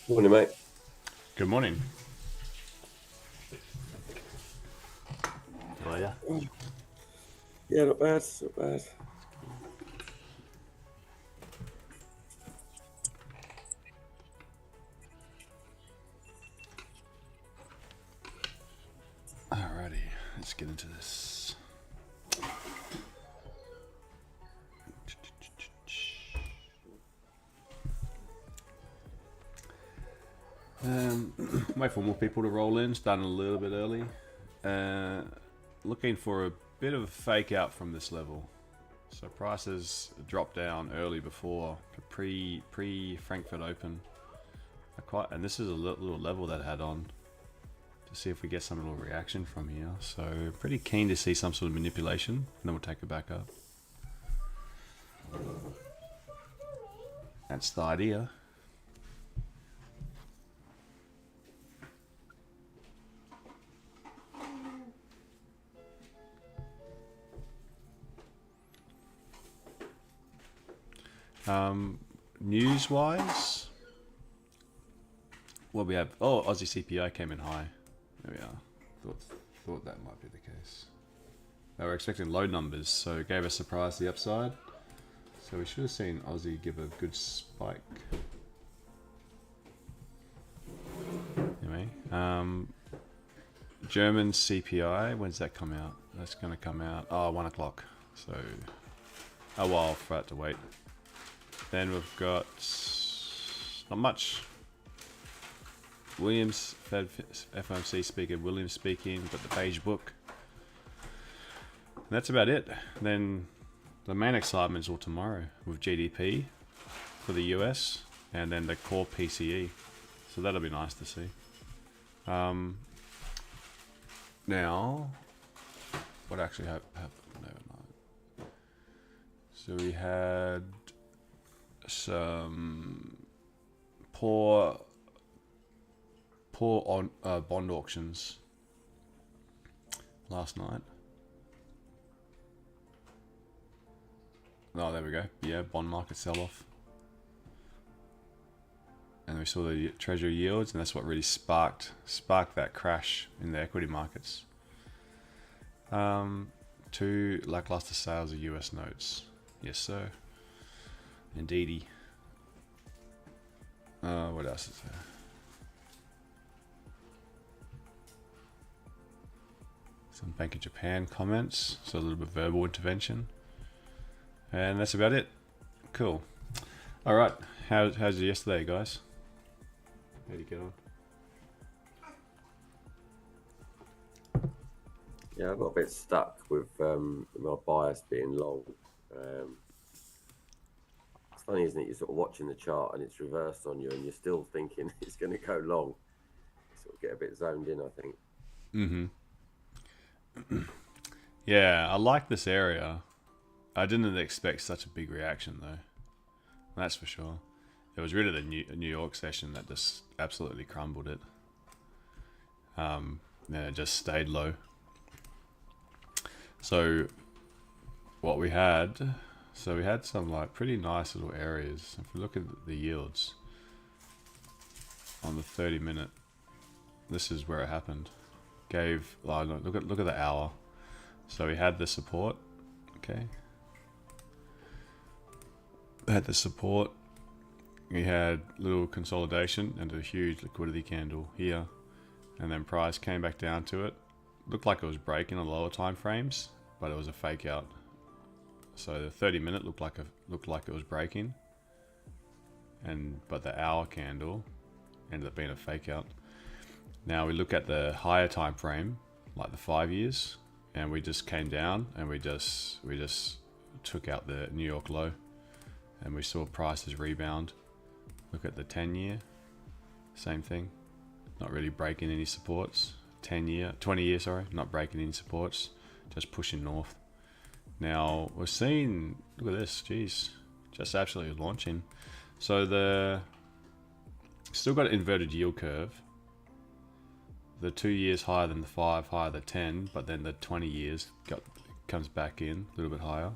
Morning, mate. Good morning. How are ya? Yeah, not bad, not bad. Alrighty, let's get into this. Wait for more people to roll in, starting a little bit early. Looking for a bit of a fake out from this level. So prices dropped down early before the pre Frankfurt Open. And this is a little level that I had on to see if we get some little reaction from here. So pretty keen to see some sort of manipulation, and then we'll take it back up. That's the idea. News-wise, what we have? Oh, Aussie CPI came in high. There we are. Thought that might be the case. They were expecting low numbers, so it gave us a surprise to the upside. So we should have seen Aussie give a good spike. Anyway, German CPI, when's that come out? That's going to come out, 1 o'clock. So a while for that to wait. Then we've got not much. Williams, Fed FOMC speaker, Williams speaking, but the beige book. And that's about it. Then the main excitement is all tomorrow with GDP for the US and then the core PCE. So that'll be nice to see. Now, what actually happened overnight? So we had some poor on bond auctions last night. Oh, there we go. Yeah, bond market sell-off. And we saw the treasury yields, and that's what really sparked that crash in the equity markets. Two lackluster sales of US notes. Yes, sir. Indeedy. What else is there? Some Bank of Japan comments, so a little bit of verbal intervention. And that's about it. Cool. Alright, how's your yesterday, guys? How'd you get on? Yeah, I got a bit stuck with my bias being long. It's funny, isn't it? You're sort of watching the chart and it's reversed on you, and you're still thinking it's going to go long. You sort of get a bit zoned in, I think. Yeah, I like this area. I didn't expect such a big reaction, though. That's for sure. It was really the New York session that just absolutely crumbled it. Then it just stayed low. So what we had, we had some like pretty nice little areas. If we look at the yields on the 30-minute, this is where it happened. Look at the hour. So we had the support. Okay. Had the support. We had little consolidation and a huge liquidity candle here, and then price came back down to it. Looked like it was breaking on lower time frames, but it was a fake out. So the 30-minute looked like it was breaking, but the hour candle ended up being a fake out. Now we look at the higher time frame, like the 5 years, and we just came down and we just took out the New York low, and we saw prices rebound. Look at the 10-year, same thing, not really breaking any supports. 20 year, sorry, not breaking any supports, just pushing north. Now we're seeing, look at this, geez, just absolutely launching. So the still got an inverted yield curve. The 2 years higher than the 5, higher than 10, but then the 20 years comes back in a little bit higher.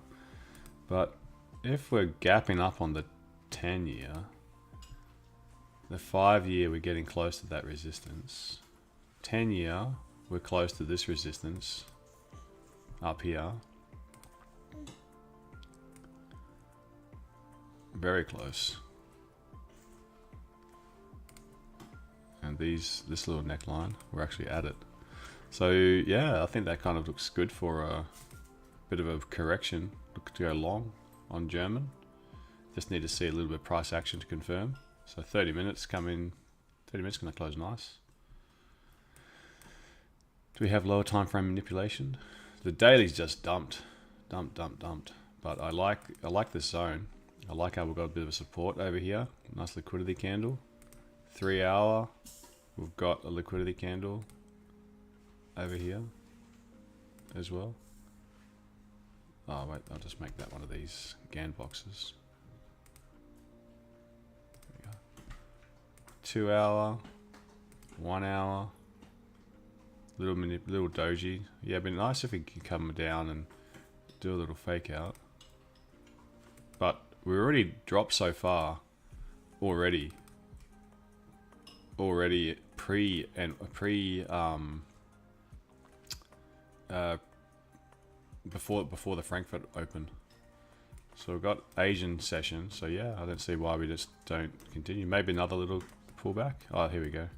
But if we're gapping up on the 10 year, The 5-year, we're getting close to that resistance. 10-year, we're close to this resistance up here. Very close. And this little neckline, we're actually at it. So yeah, I think that kind of looks good for a bit of a correction to go long on German. Just need to see a little bit of price action to confirm. So 30 minutes come in, 30 minutes gonna close nice. Do we have lower time frame manipulation? The daily's just dumped. But I like this zone. I like how we've got a bit of a support over here. Nice liquidity candle. 3 hour, we've got a liquidity candle over here as well. Oh wait, I'll just make that one of these Gann boxes. 2 hour, 1 hour, little doji. Yeah, it'd be nice if we could come down and do a little fake out. But we already dropped so far already before the Frankfurt Open. So we've got Asian session. So yeah, I don't see why we just don't continue. Maybe another little pullback. Oh, here we go.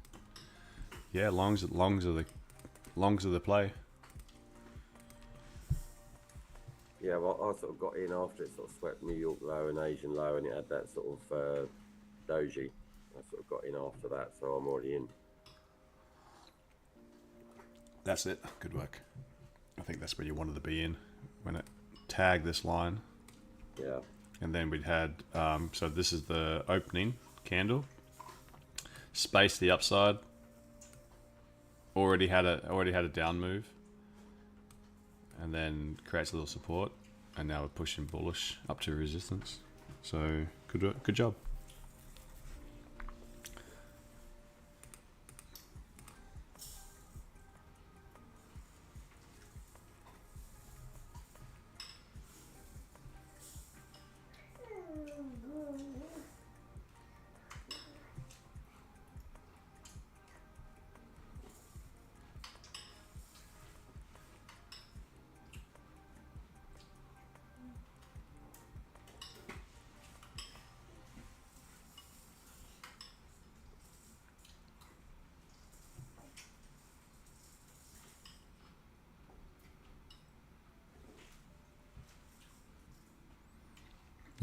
Yeah, longs are the play. Yeah, well, I sort of got in after it sort of swept New York low and Asian low, and it had that sort of doji. I sort of got in after that, so I'm already in. That's it. Good work. I think that's where you wanted to be in when it tagged this line. Yeah. And then we'd had so this is the opening candle. Space the upside. Already had a down move. And then creates a little support, and now we're pushing bullish up to resistance. So good job.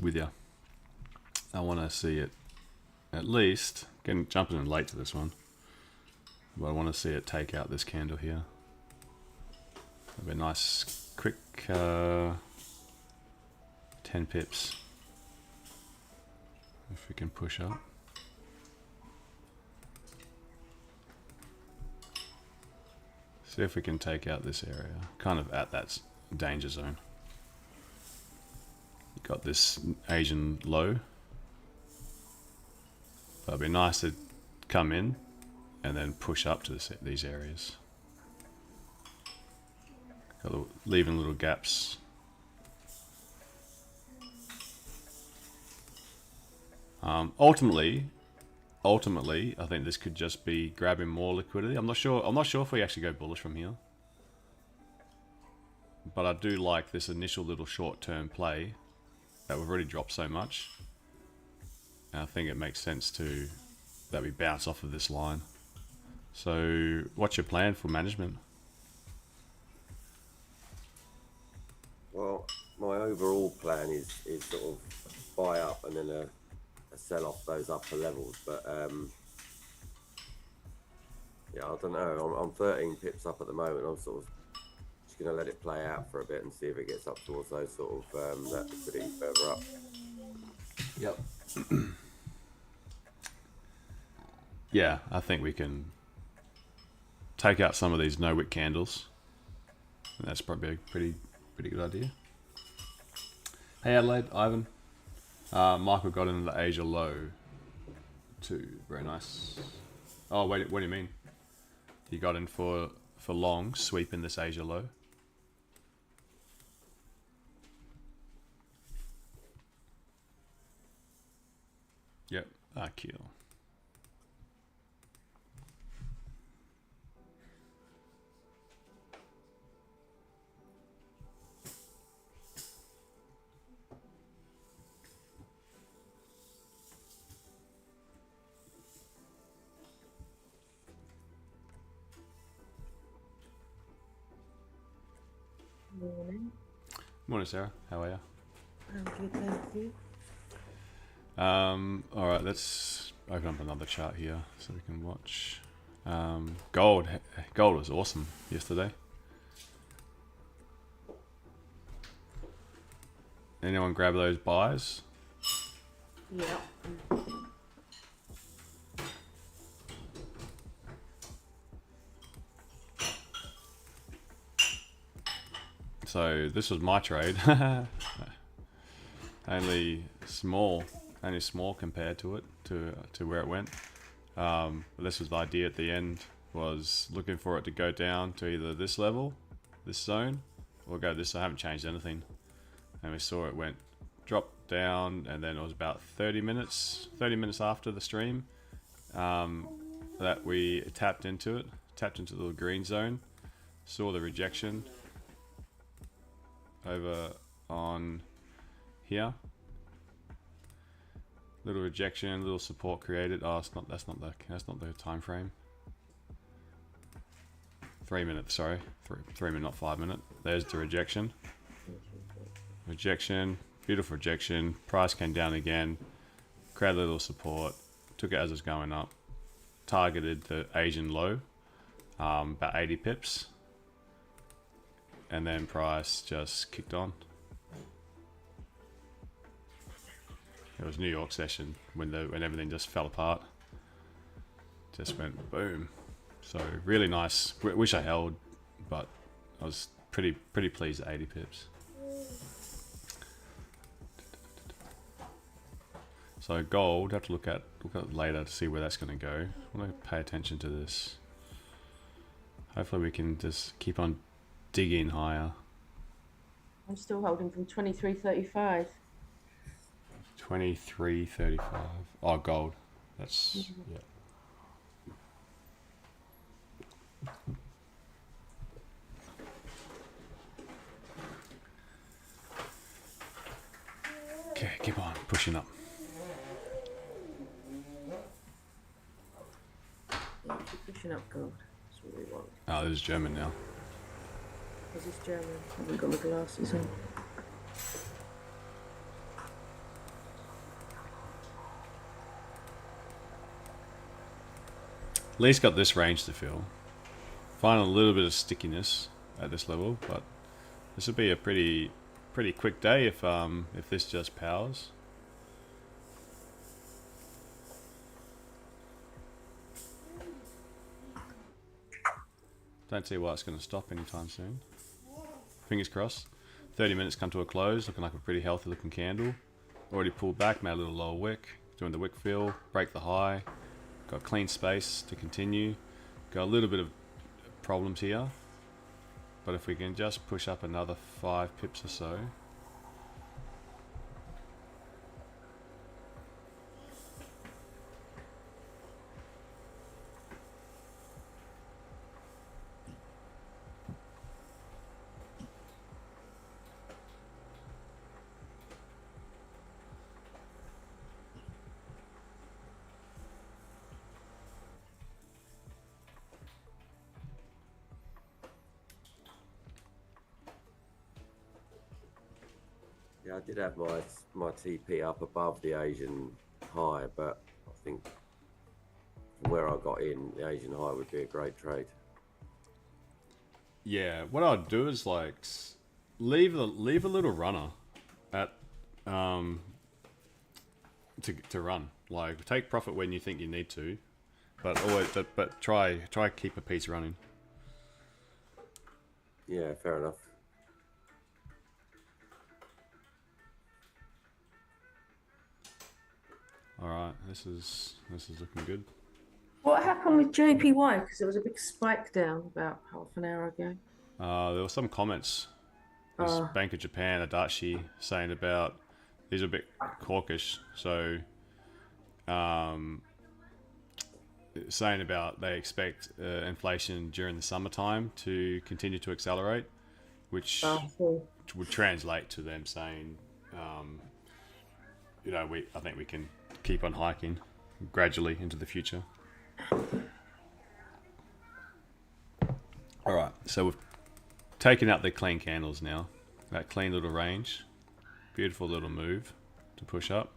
With you. I want to see it at least, jumping in late to this one, but I want to see it take out this candle here. That'd be a nice quick 10 pips if we can push up. See if we can take out this area, kind of at that danger zone. Got this Asian low. But it'd be nice to come in and then push up to these areas. Leaving little gaps. Ultimately, I think this could just be grabbing more liquidity. I'm not sure if we actually go bullish from here. But I do like this initial little short-term play that we've already dropped so much. And I think it makes sense that we bounce off of this line. So what's your plan for management? Well, my overall plan is sort of buy up and then a sell off those upper levels. But yeah, I don't know. I'm 13 pips up at the moment. I'm sort of just going to let it play out for a bit and see if it gets up towards those sort of that liquidity further up. Yep. Yeah, I think we can take out some of these no-wick candles. And that's probably a pretty good idea. Hey Adelaide, Ivan. Michael got into the Asia low too. Very nice. Oh wait, what do you mean? He got in for long, sweeping this Asia low. Yep. Cool. Morning, Sarah. How are you? I'm good, thank you. All right, let's open up another chart here so we can watch. Gold was awesome yesterday. Anyone grab those buys? Yeah. So this was my trade. only small compared to it, to where it went. But this was the idea at the end, was looking for it to go down to either this level, this zone, or go this. I haven't changed anything, and we saw it drop down, and then it was about 30 minutes after the stream that we tapped into the little green zone, saw the rejection over on here. Little rejection, little support created. Oh, that's not the time frame. 3 minutes, sorry. 3 minute, not 5 minute. There's the rejection. Rejection, beautiful rejection. Price came down again. Created a little support. Took it as it's going up. Targeted the Asian low, about 80 pips. And then price just kicked on. It was New York session when everything just fell apart. Just went boom. So really nice. Wish I held, but I was pretty pleased at 80 pips. So gold, have to look at it later to see where that's going to go. I want to pay attention to this. Hopefully we can just keep on digging higher. I'm still holding from 23.35. 23.35. Oh, gold. That's yeah. Okay, keep on pushing up. Yeah, keep pushing up gold. That's what we want. Oh, this is German now. This is German. I haven't got my glasses on. At least got this range to fill. Find a little bit of stickiness at this level, but this would be a pretty quick day if this just powers. Don't see why it's going to stop anytime soon. Fingers crossed. 30 minutes come to a close, looking like a pretty healthy looking candle. Already pulled back, made a little lower wick, doing the wick fill, break the high. Got clean space to continue. Got a little bit of problems here, but if we can just push up another 5 pips or so. Yeah, I did have my TP up above the Asian high, but I think from where I got in, the Asian high would be a great trade. Yeah, what I'd do is like leave a little runner at to run. Like take profit when you think you need to, but always but try keep a piece running. Yeah, fair enough. All right, this is looking good. What happened with JPY? Because there was a big spike down about half an hour ago. There were some comments. There's Bank of Japan, Adachi, saying about these are a bit hawkish. So, saying about they expect inflation during the summertime to continue to accelerate, which would translate to them saying, I think we can keep on hiking gradually into the future. All right, so we've taken out the clean candles now. That clean little range. Beautiful little move to push up.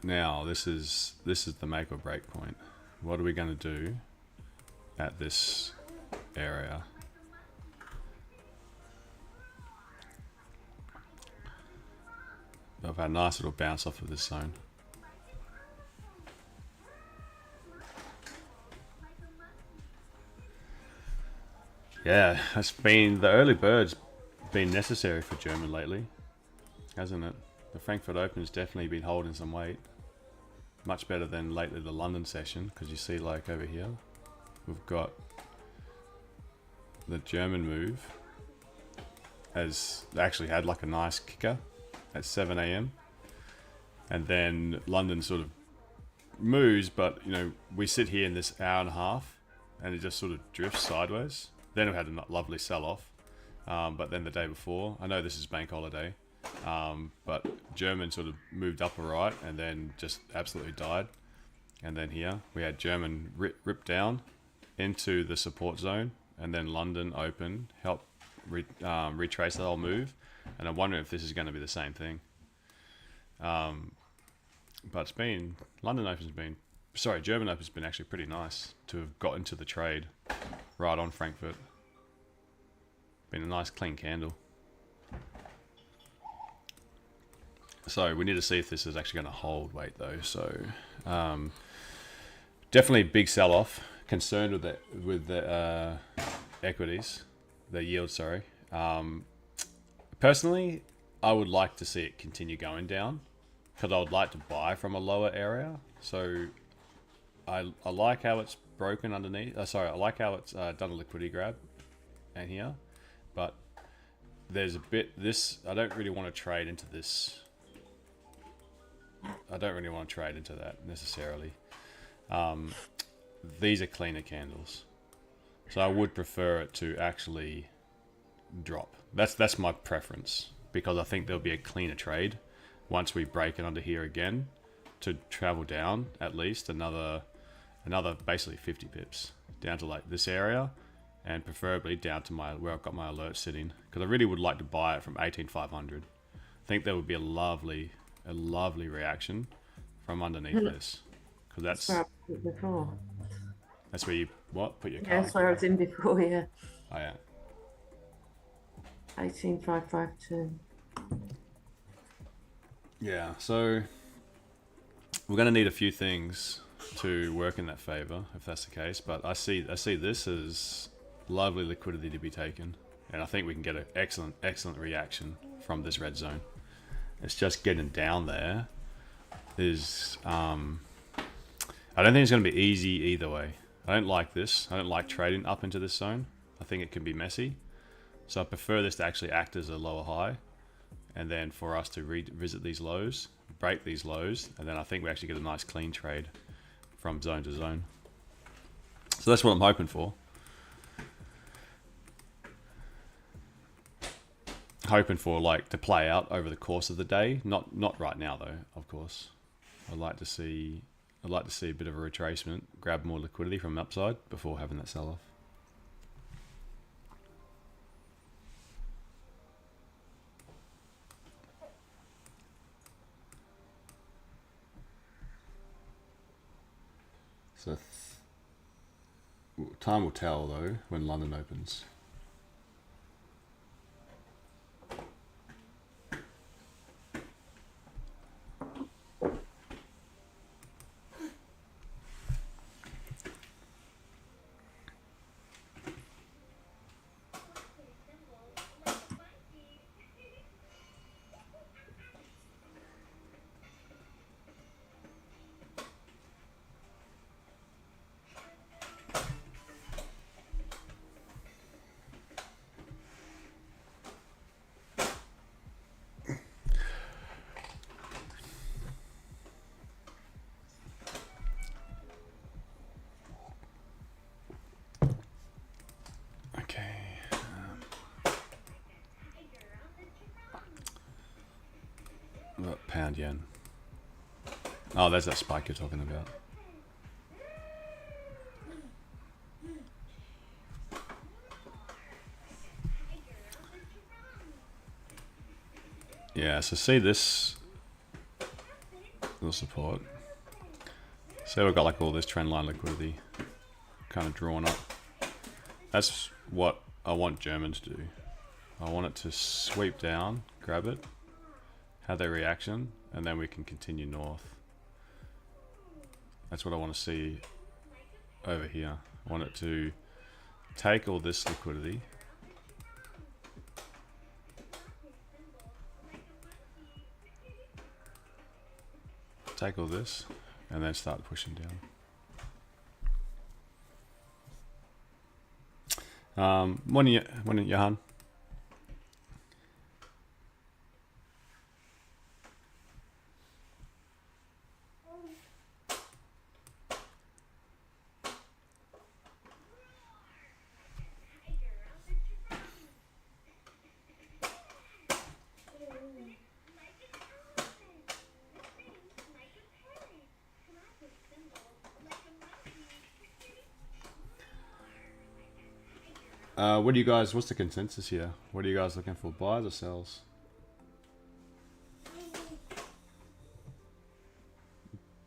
Now this is the make or break point. What are we going to do at this area? I've had a nice little bounce off of this zone. Yeah, it's been, the early bird's been necessary for German lately, hasn't it? The Frankfurt Open's definitely been holding some weight. Much better than lately the London session, because you see, like over here, we've got the German move has actually had like a nice kicker at 7 AM, and then London sort of moves, but you know, we sit here in this hour and a half and it just sort of drifts sideways. Then we had a lovely sell-off, but then the day before, I know this is bank holiday, but German sort of moved up a right and then just absolutely died. And then here we had German rip down into the support zone, and then London open, help retrace the whole move. And I'm wondering if this is going to be the same thing. But it's been, German Open's been actually pretty nice to have got into the trade right on Frankfurt. Been a nice clean candle. So we need to see if this is actually going to hold weight though. So definitely big sell-off. Concerned with the equities, the yield. Sorry. Personally, I would like to see it continue going down because I would like to buy from a lower area. So I like how it's broken underneath. I like how it's done a liquidity grab, and here, but there's a bit. I don't really want to trade into this. I don't really want to trade into that necessarily. These are cleaner candles, so I would prefer it to actually drop. That's my preference, because I think there'll be a cleaner trade once we break it under here again to travel down at least another basically 50 pips down to like this area, and preferably down to where I've got my alert sitting, because I really would like to buy it from 18,500. I think there would be a lovely reaction from underneath this, because that's where you put your card. Yeah, that's where I was in before. Yeah. Oh yeah. 18,552. Yeah, so we're going to need a few things to work in that favor if that's the case, but I see this as lovely liquidity to be taken, and I think we can get an excellent reaction from this red zone. It's just getting down there is I don't think it's going to be easy either way. I don't like this. I don't like trading up into this zone. I think it can be messy. So I prefer this to actually act as a lower high, and then for us to revisit these lows, break these lows, and then I think we actually get a nice clean trade from zone to zone. So that's what I'm hoping for. Hoping for like to play out over the course of the day. Not right now though, of course. I'd like to see a bit of a retracement, grab more liquidity from the upside before having that sell-off. So time will tell though when London opens. Pound yen. Oh, there's that spike you're talking about. Yeah, so see this little support. So we've got like all this trend line liquidity kind of drawn up. That's what I want German to do. I want it to sweep down, grab it, have their reaction, and then we can continue north. That's what I want to see over here. I want it to take all this liquidity, take all this, and then start pushing down. Morning, Johan. What do you guys, what's the consensus here? What are you guys looking for, buys or sells?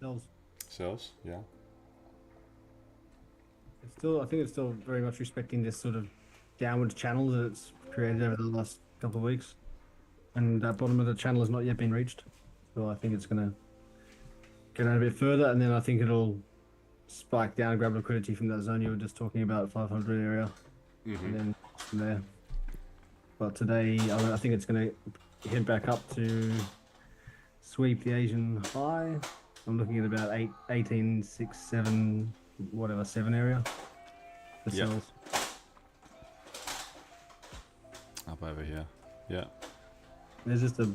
Sells. Sells, yeah. It's still, I think it's still very much respecting this sort of downward channel that it's created over the last couple of weeks, and that bottom of the channel has not yet been reached. So I think it's going to get out a bit further, and then I think it'll spike down, grab liquidity from that zone you were just talking about, 500 area, and then from there. But today, I think it's going to head back up to sweep the Asian high. I'm looking at about 18, 6, 7, whatever, 7 area. The Yep. sells. Up over here, yeah. There's just a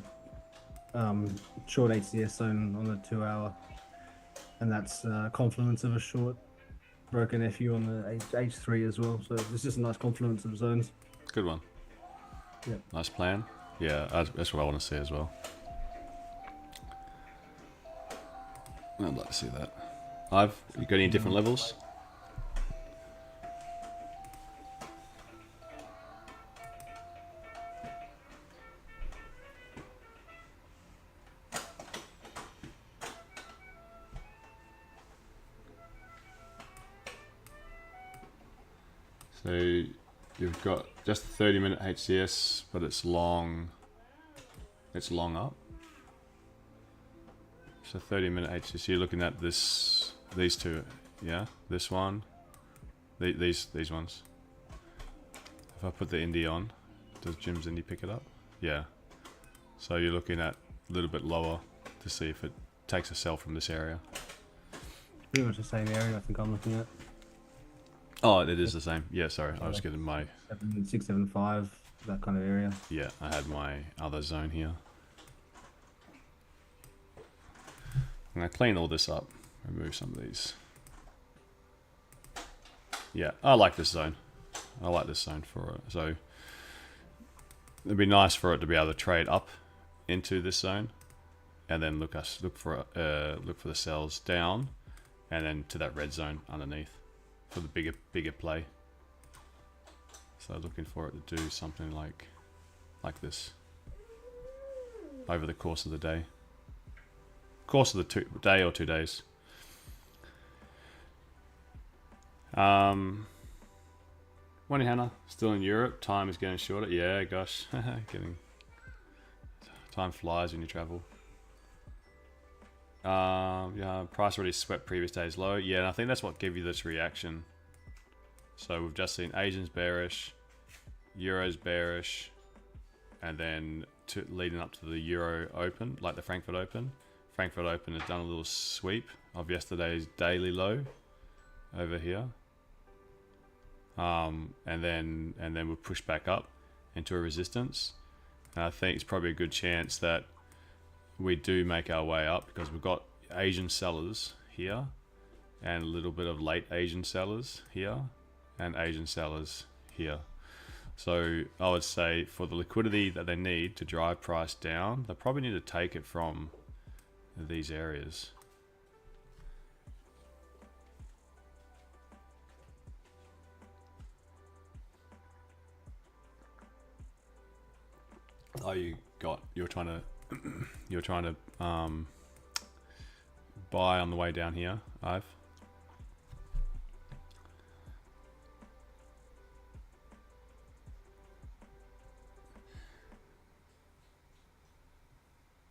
short HCS zone on the 2 hour, and that's confluence of a short broken FU on the H3 as well. So it's just a nice confluence of zones. Good one. Yep. Nice plan. Yeah, that's what I want to see as well. I'd like to see that. You got any different levels? So you've got just a 30-minute HCS, but it's long. It's long up. So 30-minute HCS. You're looking at these two, yeah. This one, these ones. If I put the Indy on, does Jim's Indy pick it up? Yeah. So you're looking at a little bit lower to see if it takes a sell from this area. Pretty much the same area I think I'm looking at. Oh, it is the same. Yeah, sorry. I was getting my... 6, 7, 5, that kind of area. Yeah, I had my other zone here. I'm going to clean all this up. Remove some of these. Yeah, I like this zone. I like this zone for it. So it'd be nice for it to be able to trade up into this zone, and then look for the sells down, and then to that red zone underneath for the bigger play. So looking for it to do something like this over the course of the day. Course of the day or 2 days. Morning, Hannah. Still in Europe. Time is getting shorter. Yeah, gosh, time flies when you travel. Yeah, price already swept previous day's low. Yeah, and I think that's what gave you this reaction. So we've just seen Asians bearish, Euros bearish, and then leading up to the Euro Open, like the Frankfurt Open. Frankfurt Open has done a little sweep of yesterday's daily low over here, and then we'll push back up into a resistance. And I think it's probably a good chance that we do make our way up, because we've got Asian sellers here and a little bit of late Asian sellers here and Asian sellers here. So I would say for the liquidity that they need to drive price down, they probably need to take it from these areas. Oh, you got you were trying to buy on the way down here, Ive?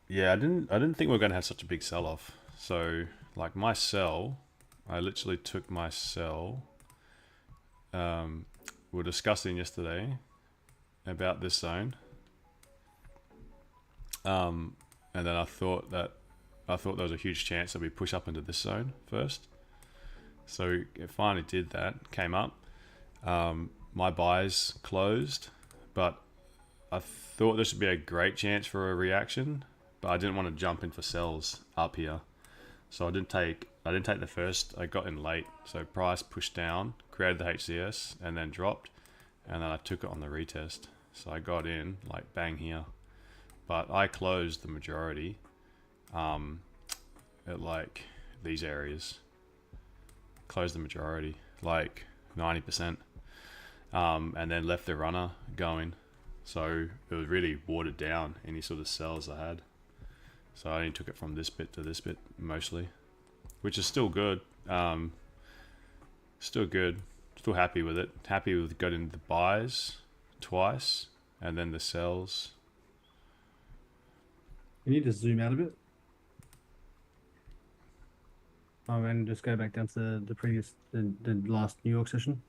Yeah, I didn't think we were going to have such a big sell-off. So, like my sell, I literally took my sell. We were discussing yesterday about this zone. And then I thought there was a huge chance that we push up into this zone first. So it finally did that, came up. My buys closed, but I thought this would be a great chance for a reaction, but I didn't want to jump in for sells up here. So I didn't take the first. I got in late. So price pushed down, created the HCS, and then dropped. And then I took it on the retest. So I got in like bang here. But I closed the majority at like these areas. Closed the majority, like 90%. And then left the runner going. So it was really watered down, any sort of sells I had. So I only took it from this bit to this bit mostly, which is still good. Still good. Still happy with it. Happy with getting the buys twice and then the sells. You need to zoom out a bit. And just go back down to the last New York session.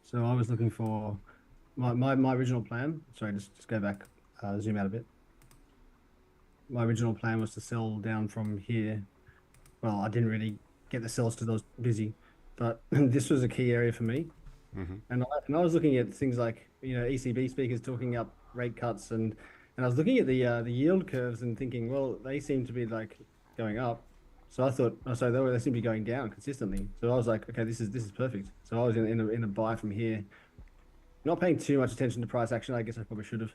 So I was looking for my original plan. Sorry, just go back, zoom out a bit. My original plan was to sell down from here. Well, I didn't really get the sells because I was busy, but this was a key area for me. Mm-hmm. And I was looking at things like, ECB speakers talking up rate cuts, and I was looking at the yield curves and thinking, well, they seem to be like going up. So I thought, they seem to be going down consistently. So I was like, okay, this is perfect. So I was in a buy from here, not paying too much attention to price action. I guess I probably should have.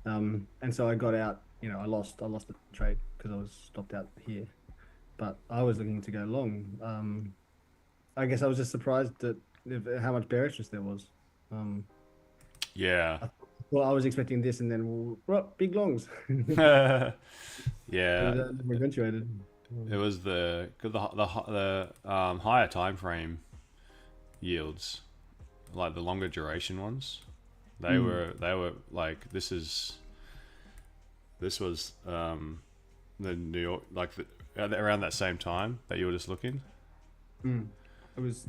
And so I got out. I lost the trade because I was stopped out here. But I was looking to go long. I guess I was just surprised at how much bearishness there was. Yeah. Well, I was expecting this, and then big longs. Yeah. Eventuated. It was the higher time frame yields, like the longer duration ones. They were like this was the New York, like around that same time that you were just looking. I was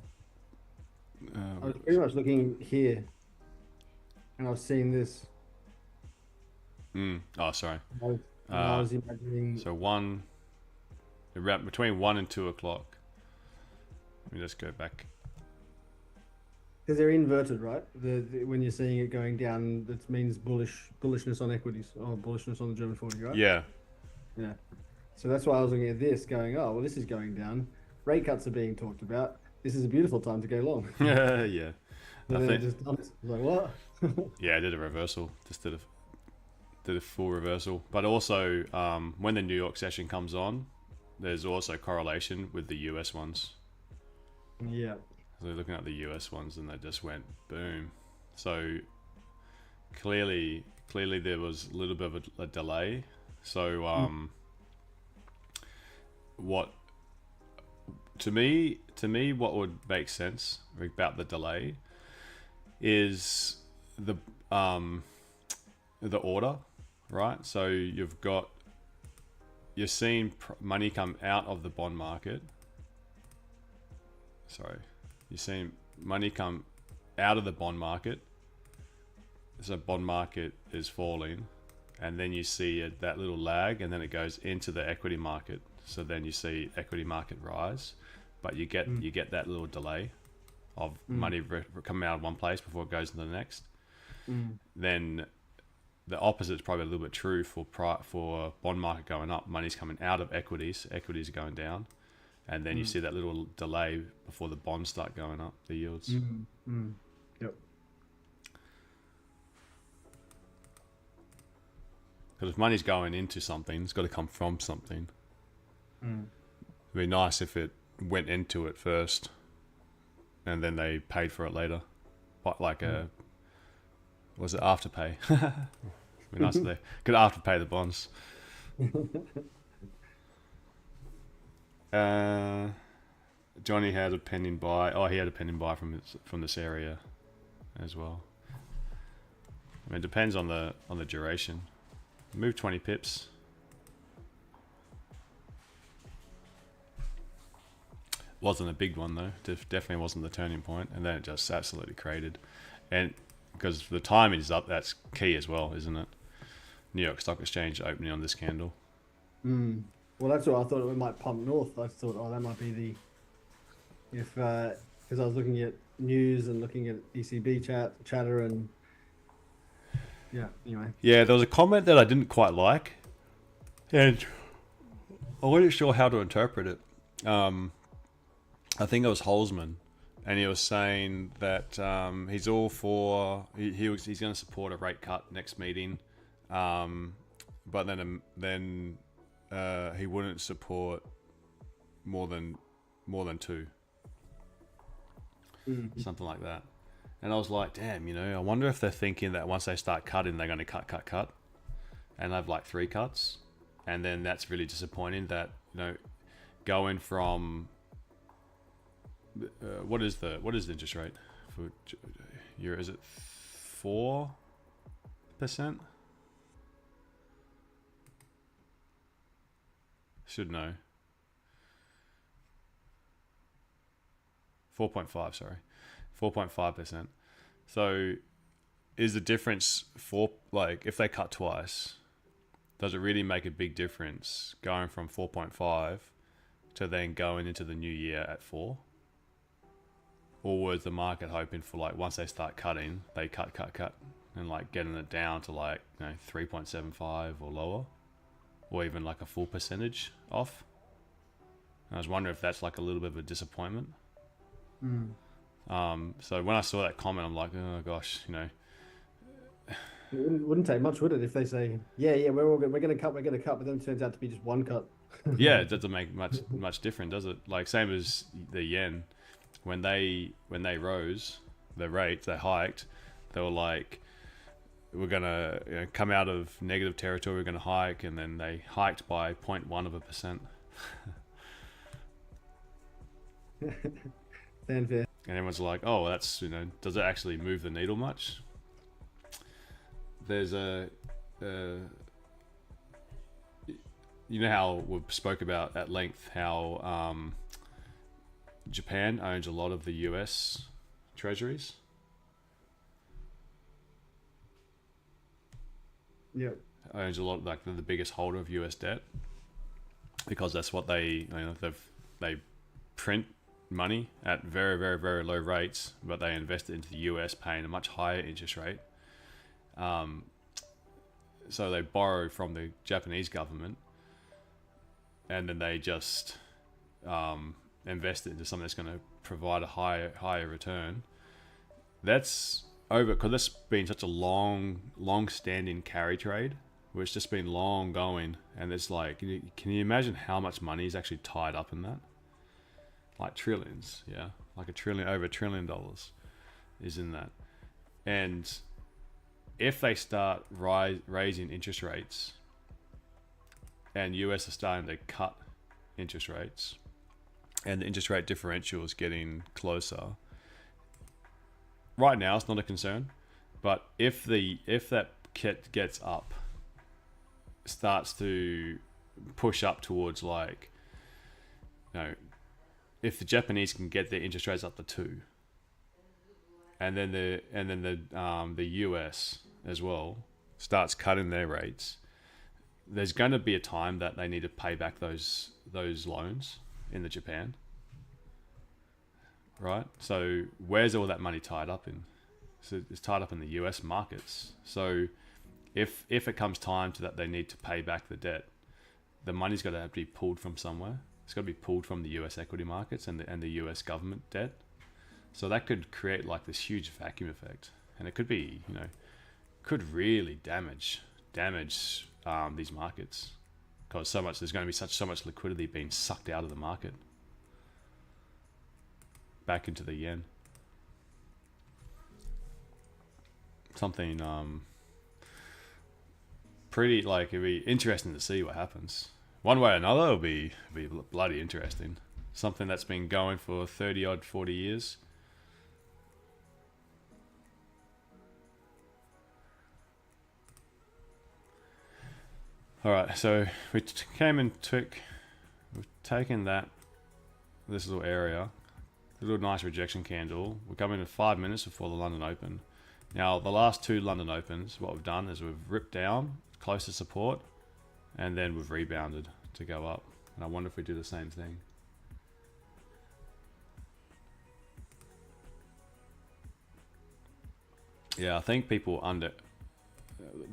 pretty much looking here, and I was seeing this. Oh, sorry. I was imagining. So around between 1 and 2 o'clock. Let me just go back. Because they're inverted, right? When you're seeing it going down, that means bullishness on equities or bullishness on the German 40, right? Yeah. Yeah. So that's why I was looking at this, going, oh, well, this is going down. Rate cuts are being talked about. This is a beautiful time to go long. Yeah. And then I just done it. I was like, what? Yeah, I did a reversal. Just did a full reversal. But also, when the New York session comes on, there's also correlation with the US ones. Yeah. So they're looking at the US ones, and they just went boom. So clearly there was a little bit of a delay. So what to me what would make sense about the delay is the order, right? So you're seeing money come out of the bond market. Sorry. You're seeing money come out of the bond market. So bond market is falling, and then you see that little lag, and then it goes into the equity market. So then you see equity market rise, but you get that little delay of money coming out of one place before it goes to the next. Then the opposite is probably a little bit true for bond market going up. Money's coming out of equities are going down. And then you see that little delay before the bonds start going up, the yields. Yep. Because if money's going into something, it's got to come from something. It'd be nice if it went into it first, and then they paid for it later. But like was it Afterpay? Be nice if they could afterpay the bonds. Johnny had a pending buy. Oh, he had a pending buy from this area as well. I mean, it depends on the duration. Move 20 pips. Wasn't a big one though. Definitely wasn't the turning point, and then it just absolutely cratered. And because the timing is up, that's key as well, isn't it? New York Stock Exchange opening on this candle. Well, that's what I thought it might pump north. I thought, oh, that might be the because I was looking at news and looking at ECB chatter and yeah. Anyway. Yeah, there was a comment that I didn't quite like, and I wasn't sure how to interpret it. I think it was Holzman, and he was saying that he's all for he's going to support a rate cut next meeting, but then he wouldn't support more than two, something like that. And I was like, damn, I wonder if they're thinking that once they start cutting, they're going to cut, and have like 3 cuts, and then that's really disappointing. That going from what is the interest rate for year? Is it 4%? Should know. 4.5, sorry. 4.5%. So is the difference if they cut twice, does it really make a big difference going from 4.5 to then going into the new year at 4? Or was the market hoping for once they start cutting, they cut and getting it down to 3.75 or lower, or even a full percentage off? And I was wondering if that's a little bit of a disappointment. So when I saw that comment, I'm like, oh gosh, It wouldn't take much, would it, if they say, yeah, we're going to cut, but then it turns out to be just one cut. Yeah, it doesn't make much difference, does it? Same as the yen, when they rose the rate, they hiked. They were like, we're gonna come out of negative territory, we're gonna hike, and then they hiked by 0.1%. Fanfare. And everyone's like, oh, that's does it actually move the needle much? There's how we spoke about at length how Japan owns a lot of the US treasuries. Yep. Owns a lot, they're the biggest holder of US debt, because that's what they they print money at very, very, very low rates, but they invest it into the US, paying a much higher interest rate. So they borrow from the Japanese government, and then they just invest it into something that's going to provide a higher return. That's over, because that's been such a long-standing carry trade, where it's just been long going, and it's can you imagine how much money is actually tied up in that? Trillions, yeah, over $1 trillion is in that. And if they start raising interest rates, and US are starting to cut interest rates, and the interest rate differential is getting closer, right now it's not a concern, but if that kit gets up, starts to push up towards if the Japanese can get their interest rates up to 2, and then the US as well starts cutting their rates, there's going to be a time that they need to pay back those loans in the Japan, right? So where's all that money tied up in? So it's tied up in the US markets. So if it comes time to that they need to pay back the debt, the money's got to have to be pulled from somewhere. It's got to be pulled from the US equity markets and the US government debt. So that could create this huge vacuum effect, and it could be could really damage these markets, because there's going to be so much liquidity being sucked out of the market back into the yen. Something pretty, like, it'd be interesting to see what happens. One way or another, it'll be bloody interesting. Something that's been going for 30 odd, 40 years. All right, so we came and we've taken this little area, a little nice rejection candle. We're coming in 5 minutes before the London Open. Now, the last two London Opens, what we've done is we've ripped down close to support, and then we've rebounded to go up. And I wonder if we do the same thing. Yeah, I think people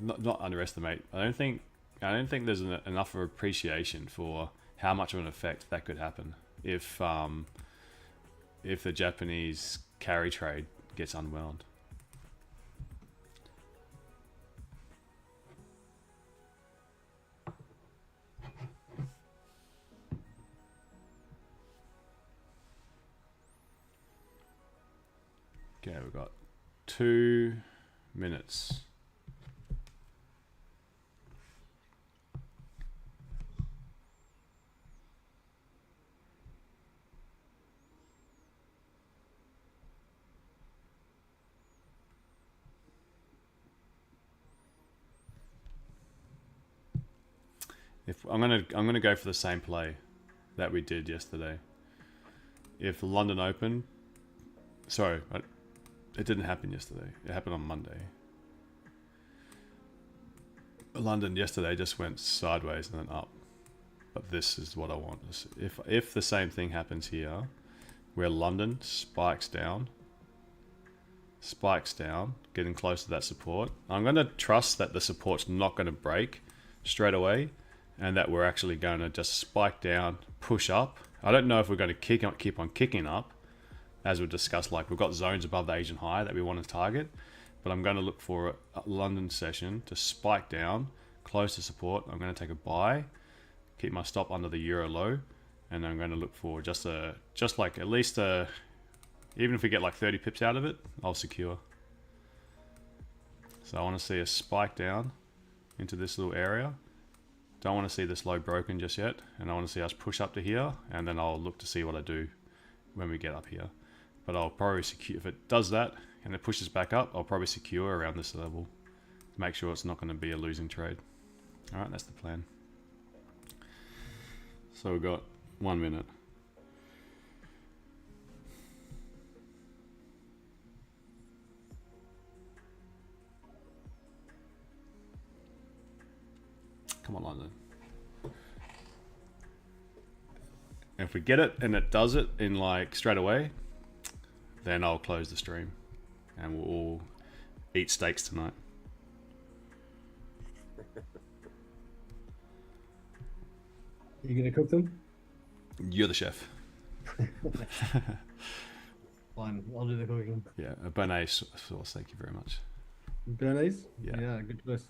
not underestimate. I don't think there's enough of appreciation for how much of an effect that could happen if the Japanese carry trade gets unwound. Okay, we've got 2 minutes. If I'm gonna go for the same play that we did yesterday. If the London Open, sorry, it didn't happen yesterday. It happened on Monday. London yesterday just went sideways and then up. But this is what I want. If the same thing happens here, where London spikes down, getting close to that support, I'm going to trust that the support's not going to break straight away, and that we're actually going to just spike down, push up. I don't know if we're going to keep on kicking up, as we discussed. Like, we've got zones above the Asian high that we want to target, but I'm going to look for a London session to spike down close to support. I'm going to take a buy, keep my stop under the euro low, and I'm going to look for just like at least even if we get like 30 pips out of it, I'll secure. So I want to see a spike down into this little area. Don't want to see this low broken just yet, and I want to see us push up to here, and then I'll look to see what I do when we get up here. But I'll probably secure, if it does that and it pushes back up, I'll probably secure around this level to make sure it's not going to be a losing trade. All right, that's the plan. So we've got 1 minute. Come on, London. And if we get it and it does it in like straight away, then I'll close the stream and we'll all eat steaks tonight. You gonna cook them? You're the chef. Fine, I'll do the cooking. Yeah, a béarnaise sauce, thank you very much. Béarnaise? Yeah. Yeah, good choice.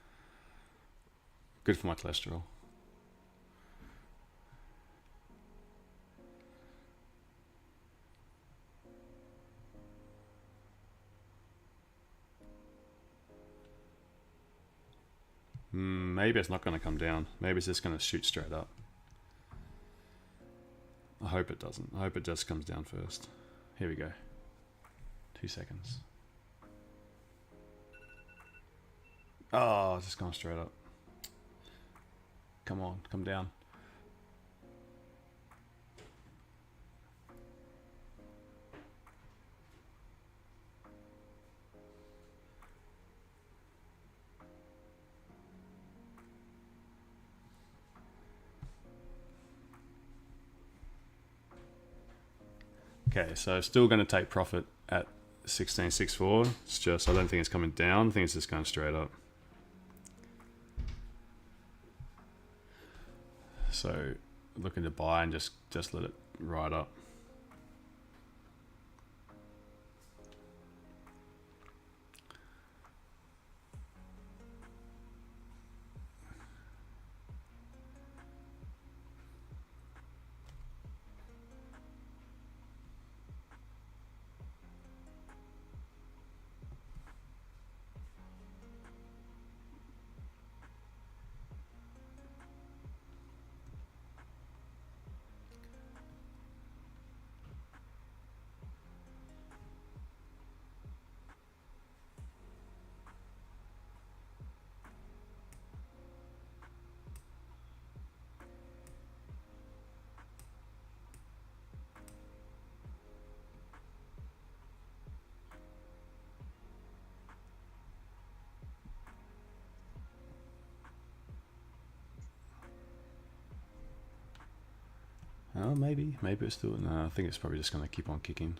Good for my cholesterol. Maybe it's not going to come down. Maybe it's just going to shoot straight up. I hope it doesn't. I hope it just comes down first. Here we go. 2 seconds. Oh, it's just gone straight up. Come on, come down. Okay, so still going to take profit at 16.64. It's just, I don't think it's coming down. I think it's just going straight up. So looking to buy and just let it ride up. Oh, maybe it's still. No, I think it's probably just going to keep on kicking.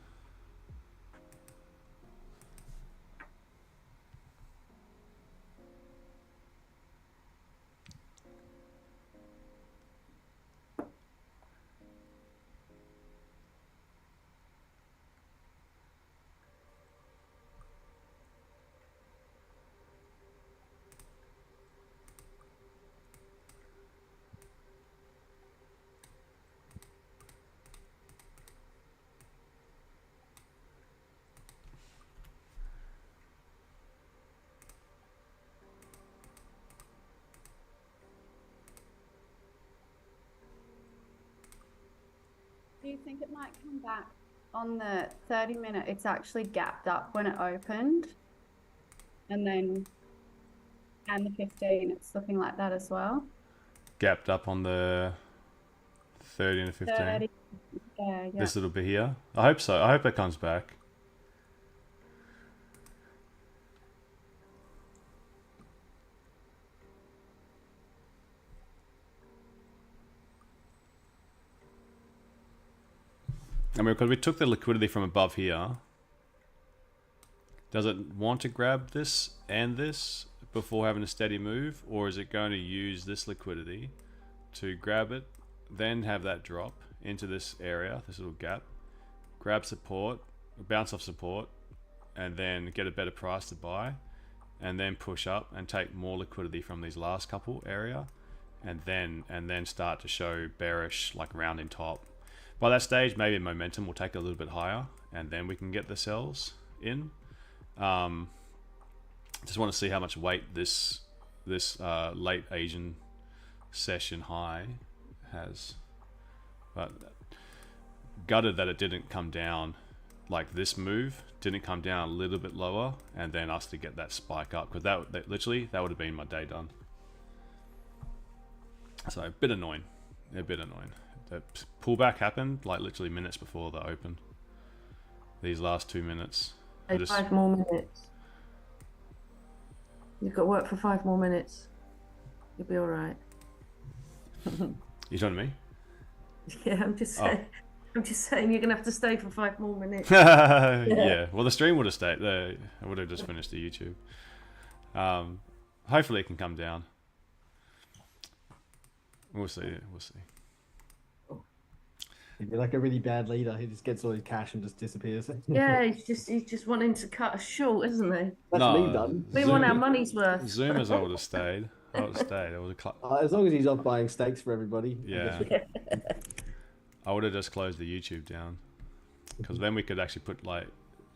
Do you think it might come back on the 30-minute? It's actually gapped up when it opened, and the 15, it's looking like that as well. Gapped up on the 30 and 15. 30, yeah. This little bit here. I hope so. I hope it comes back. I mean, because we took the liquidity from above here. Does it want to grab this and this before having a steady move? Or is it going to use this liquidity to grab it, then have that drop into this area, this little gap, grab support, bounce off support, and then get a better price to buy, and then push up and take more liquidity from these last couple area, and then start to show bearish, like rounding top. By that stage, maybe momentum will take a little bit higher, and then we can get the sells in. Just want to see how much weight this late Asian session high has. But gutted that it didn't come down like this move, didn't come down a little bit lower, and then us to get that spike up, because that literally that would have been my day done. So a bit annoying. The pullback happened like literally minutes before the open. These last 2 minutes. 5 more minutes. You've got work for 5 more minutes. You'll be all right. You talking to me? Yeah, I'm just saying. I'm just saying you're gonna have to stay for 5 more minutes. Yeah. Well, the stream would have stayed there. I would have just finished the YouTube. Hopefully it can come down. We'll see. He'd be like a really bad leader. He just gets all his cash and just disappears. Yeah, he's just wanting to cut us short, isn't he? That's me done. We want our money's worth. Zoomers, I would have stayed. As long as he's off buying steaks for everybody. Yeah. I would have just closed the YouTube down, because then we could actually put like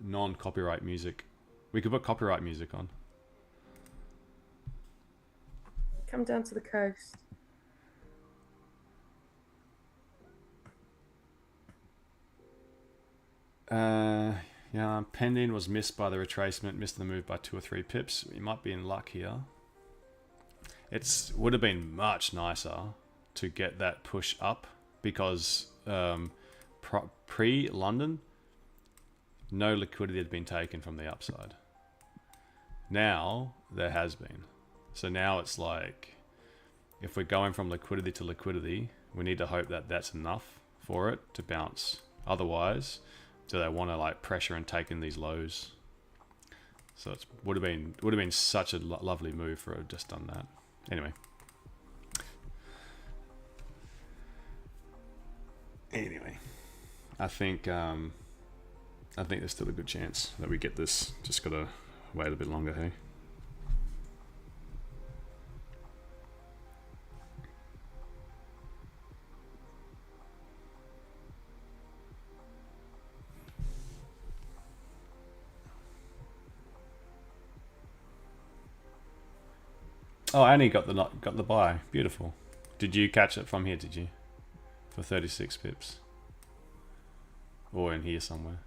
non-copyright music. We could put copyright music on. Come down to the coast. Yeah, pending was missed by the retracement, missed the move by 2 or 3 pips. We might be in luck here. It would have been much nicer to get that push up, because pre-London, no liquidity had been taken from the upside. Now there has been. So now it's like, if we're going from liquidity to liquidity, we need to hope that that's enough for it to bounce. Otherwise, do they want to like pressure and take in these lows? So it would have been such a lovely move for it just done that. Anyway. I think there's still a good chance that we get this. Just gotta wait a bit longer, hey. Oh, Annie got the buy. Beautiful. Did you catch it from here? Did you? For 36 pips. Or in here somewhere.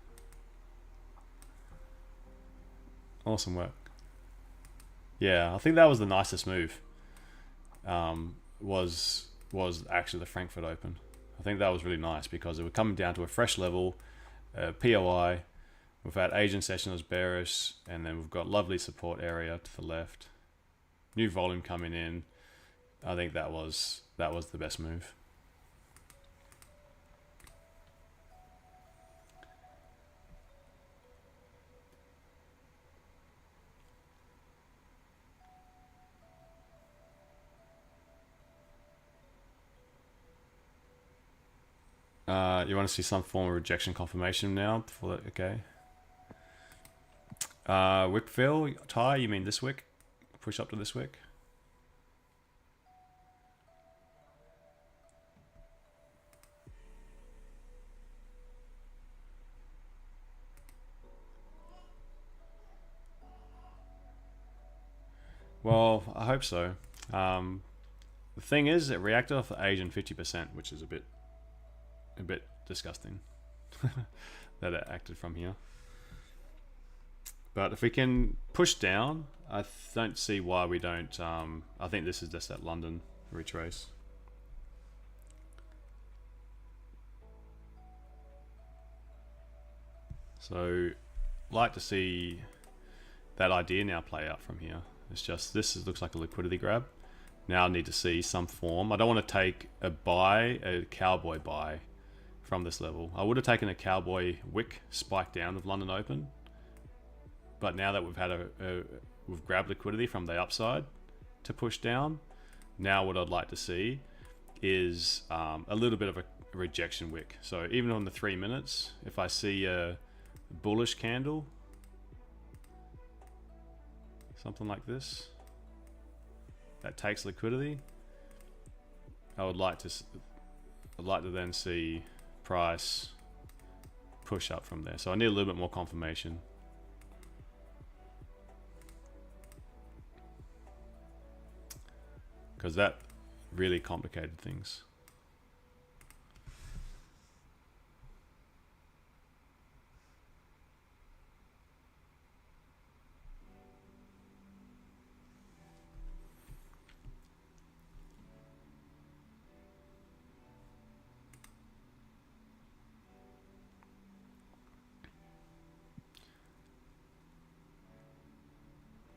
Awesome work. Yeah, I think that was the nicest move. Was actually the Frankfurt Open. I think that was really nice, because it was coming down to a fresh level, POI. We've had Asian session was bearish, and then we've got lovely support area to the left. New volume coming in. I think that was the best move. You want to see some form of rejection confirmation now before that? Okay. Wick fill, Ty, you mean this wick? Push up to this wick? Well, I hope so. The thing is, it reacted off the Asian 50%, which is a bit disgusting that it acted from here. But if we can push down, I don't see why we don't. I think this is just that London retrace. So, like to see that idea now play out from here. It's just looks like a liquidity grab. Now I need to see some form. I don't want to take a buy, a cowboy buy from this level. I would have taken a cowboy wick spike down with London Open, but now that we've had we've grabbed liquidity from the upside to push down, now what I'd like to see is a little bit of a rejection wick. So even on the 3 minutes, if I see a bullish candle, something like this, that takes liquidity, I'd like to then see price push up from there. So I need a little bit more confirmation. Because that really complicated things.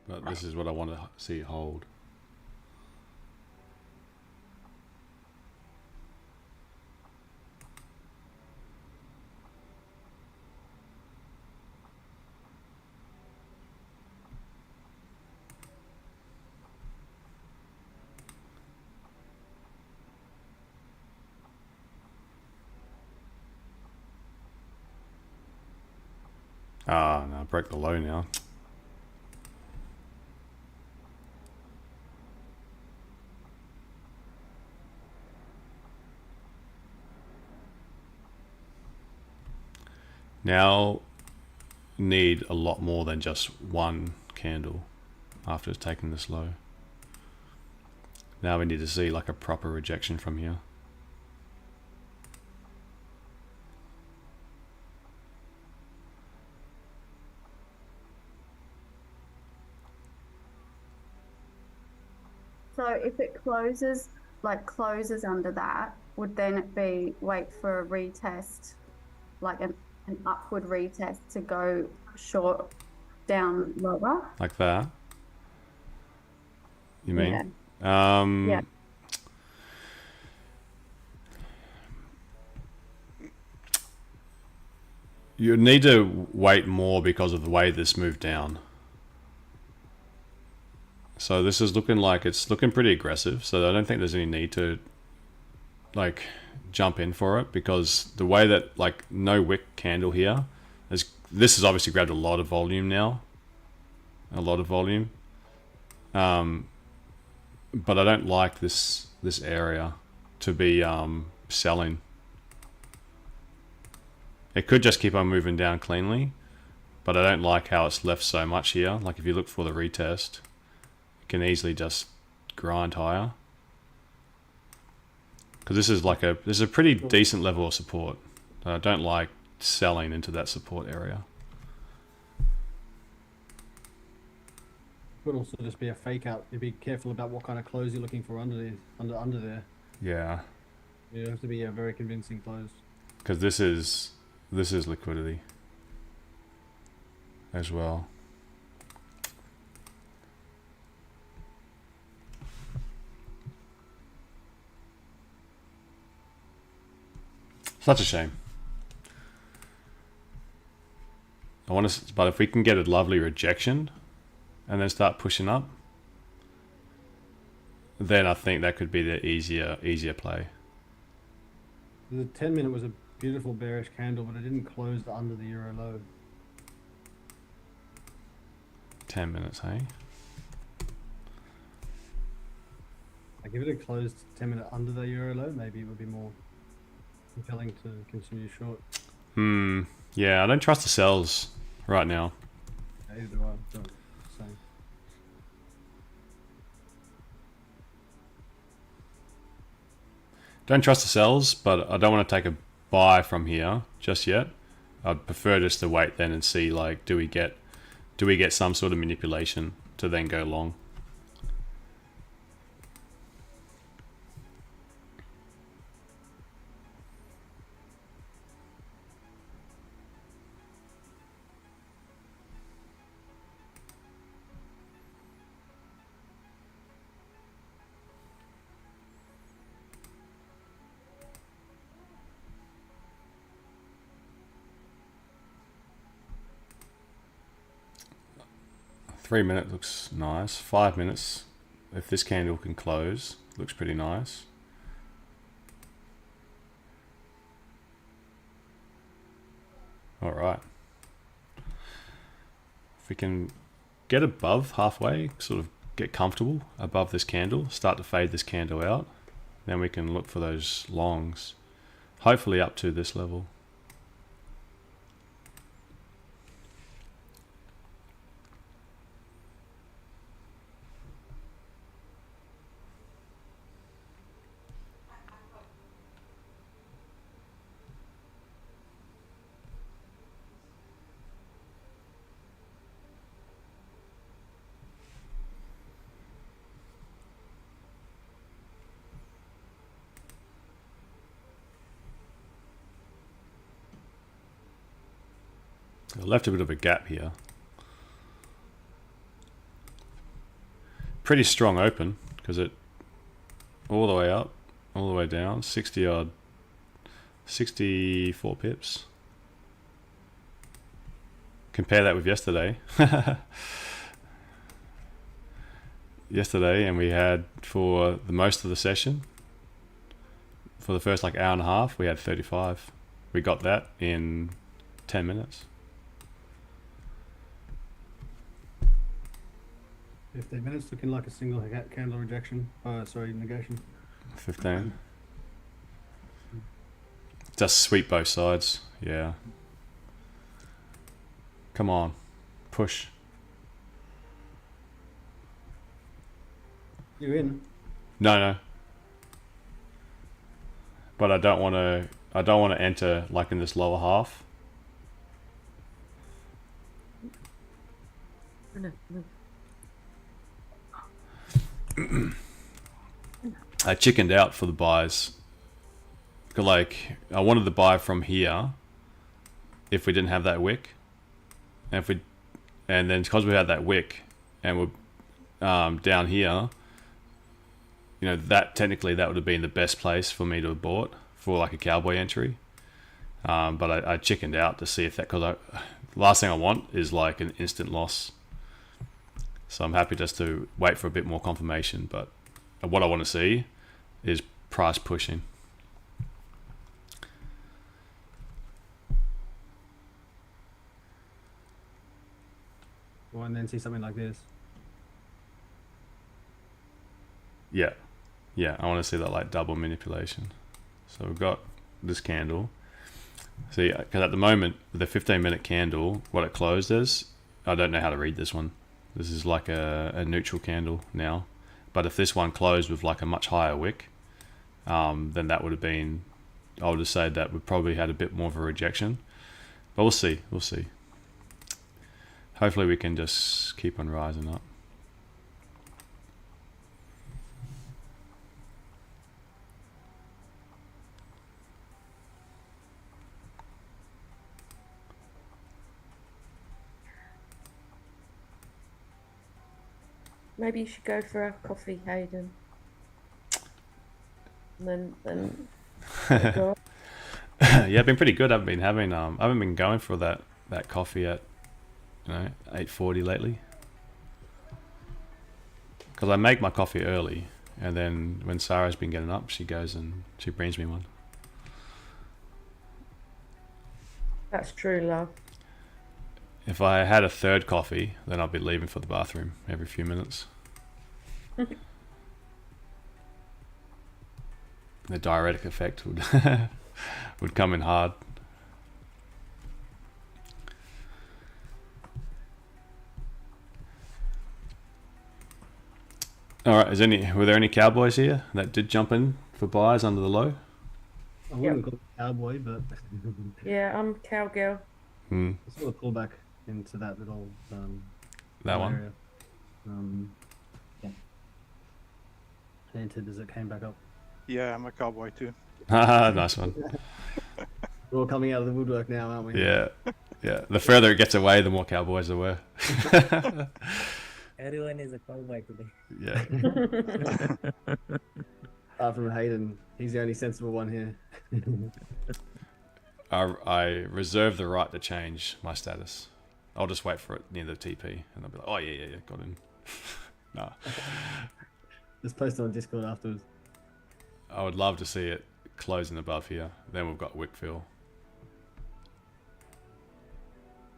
But this is what I want to see hold. Ah, no, break the low now. Now need a lot more than just one candle after it's taken this low. Now we need to see like a proper rejection from here. So if it closes under that, would then it be wait for a retest, like an upward retest to go short down lower? Like that? You mean? Yeah. Yeah. You need to wait more because of the way this moved down. So this is looking like it's looking pretty aggressive. So I don't think there's any need to like jump in for it, because the way that like no wick candle here is, this has obviously grabbed a lot of volume now. A lot of volume. But I don't like this area to be selling. It could just keep on moving down cleanly, but I don't like how it's left so much here. Like if you look for the retest, it can easily just grind higher. Because this is a pretty decent level of support. I don't like selling into that support area. Could also just be a fake out. You be careful about what kind of close you're looking for under there. Yeah. You have to be a very convincing close. Because this is liquidity as well. Such a shame. But if we can get a lovely rejection and then start pushing up, then I think that could be the easier play. The 10-minute was a beautiful bearish candle, but it didn't close under the euro low. 10 minutes, hey? Like if it had closed 10-minute under the euro low, maybe it would be more compelling to continue short. Yeah, I don't trust the sells right now. Either do I. So, same. Don't trust the sells, but I don't want to take a buy from here just yet. I'd prefer just to wait then and see, like, do we get some sort of manipulation to then go long. Three minute looks nice. 5 minutes, if this candle can close, looks pretty nice. All right. If we can get above halfway, sort of get comfortable above this candle, start to fade this candle out, then we can look for those longs, hopefully up to this level. I left a bit of a gap here. Pretty strong open because it all the way up, all the way down, 60 odd, 64 pips. Compare that with yesterday. Yesterday, and we had for the most of the session, for the first like hour and a half, we had 35. We got that in 10 minutes. 15 minutes looking like a single candle rejection. Sorry, negation. 15. Just sweep both sides. Yeah. Come on. Push. You in? No. But I don't want to enter like in this lower half. No. I chickened out for the buys. Like I wanted to buy from here if we didn't have that wick, and then because we had that wick and we're down here, you know, that technically that would have been the best place for me to have bought for like a cowboy entry. But I chickened out to see if that, because last thing I want is like an instant loss. So I'm happy just to wait for a bit more confirmation. But what I want to see is price pushing. Well, and then see something like this. Yeah, I want to see that like double manipulation. So we've got this candle. See, because at the moment, the 15-minute candle, what it closed as, I don't know how to read this one. This is like a neutral candle now. But if this one closed with like a much higher wick, then that would have been, I would have said that we probably had a bit more of a rejection. But we'll see. Hopefully we can just keep on rising up. Maybe you should go for a coffee, Hayden. And then go. Yeah, I've been pretty good. I've been having I haven't been going for that coffee at 8:40 lately, because I make my coffee early, and then when Sarah's been getting up, she goes and she brings me one. That's true, love. If I had a third coffee, then I'd be leaving for the bathroom every few minutes. The diuretic effect would would come in hard. All right, were there any cowboys here that did jump in for buys under the low? I wouldn't call it cowboy, but Yeah, I'm cowgirl. Hmm. I saw a pullback into that little That one? area. Yeah. And entered as it came back up. Yeah, I'm a cowboy too. Nice one. We're all coming out of the woodwork now, aren't we? Yeah, yeah. The further it gets away, the more cowboys there were. Everyone is a cowboy today. Yeah. Apart from Hayden, he's the only sensible one here. I reserve the right to change my status. I'll just wait for it near the TP, and I'll be like, oh yeah, got in. Nah. Just post it on Discord afterwards. I would love to see it closing above here. Then we've got wick fill.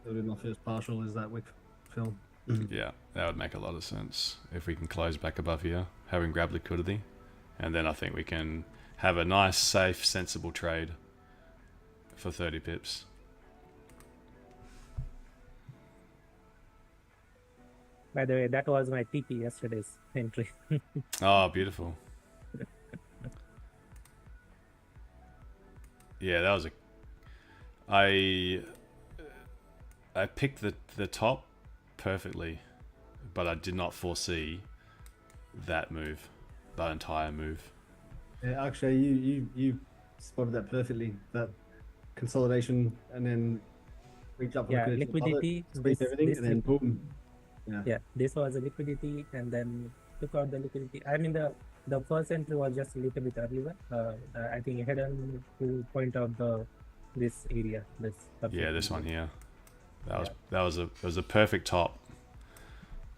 It'll be my first partial, is that wick film. Yeah, that would make a lot of sense if we can close back above here, having grabbed liquidity, and then I think we can have a nice, safe, sensible trade for 30 pips. By the way, that was my TP yesterday's entry. Oh, beautiful. Yeah, that was I picked the top perfectly, but I did not foresee that move, that entire move. Yeah, actually, you spotted that perfectly. That consolidation and then reach up. Yeah, liquidity. Squeeze everything, and then boom. Yeah, this was a liquidity, and then took out the liquidity. I mean, the first entry was just a little bit earlier. I think I had to point out this area. Yeah, this one here. That was a perfect top.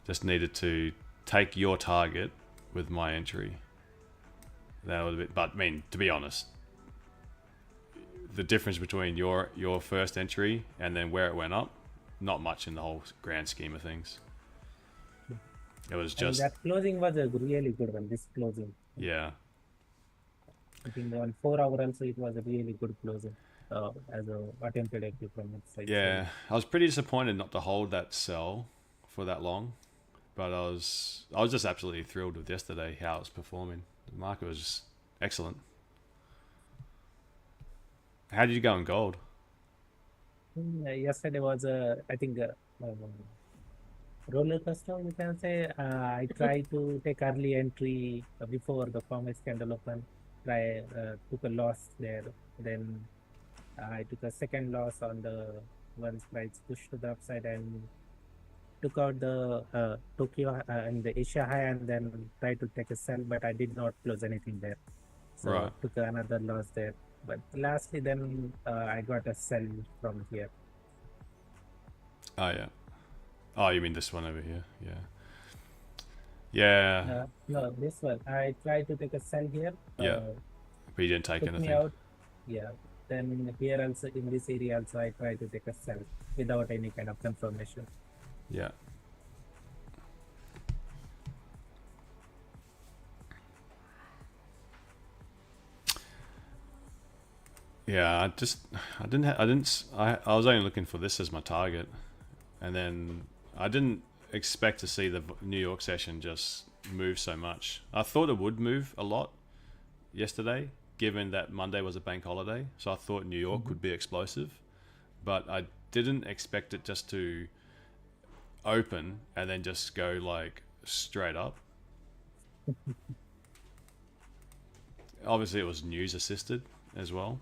Just needed to take your target with my entry. That was a bit, but I mean, to be honest, the difference between your first entry and then where it went up, not much in the whole grand scheme of things. It was just that closing was a really good one. This closing. Yeah. I think on 4 hour also it was a really good closing. As a attempted entry from its side. Yeah, I was pretty disappointed not to hold that sell for that long, but I was just absolutely thrilled with yesterday how it's performing. The market was just excellent. How did you go in gold? Yesterday was I think roller coaster, you can say. I tried to take early entry before the Forex candle open. Took a loss there. Then I took a second loss on the once price pushed to the upside and took out the Tokyo and the Asia high, and then tried to take a sell, but I did not close anything there. So Right. took another loss there. But lastly, then I got a sell from here. Oh yeah. Oh, you mean this one over here? Yeah. Yeah. No, this one. I tried to take a sell here. Yeah. But you didn't take Took me anything. out. Yeah. Then here also in this area also I tried to take a sell without any kind of confirmation. Yeah. Yeah, I was only looking for this as my target, and then I didn't expect to see the New York session just move so much. I thought it would move a lot yesterday, given that Monday was a bank holiday, so I thought New York would be explosive, but I didn't expect it just to open and then just go like straight up. Obviously, it was news assisted as well.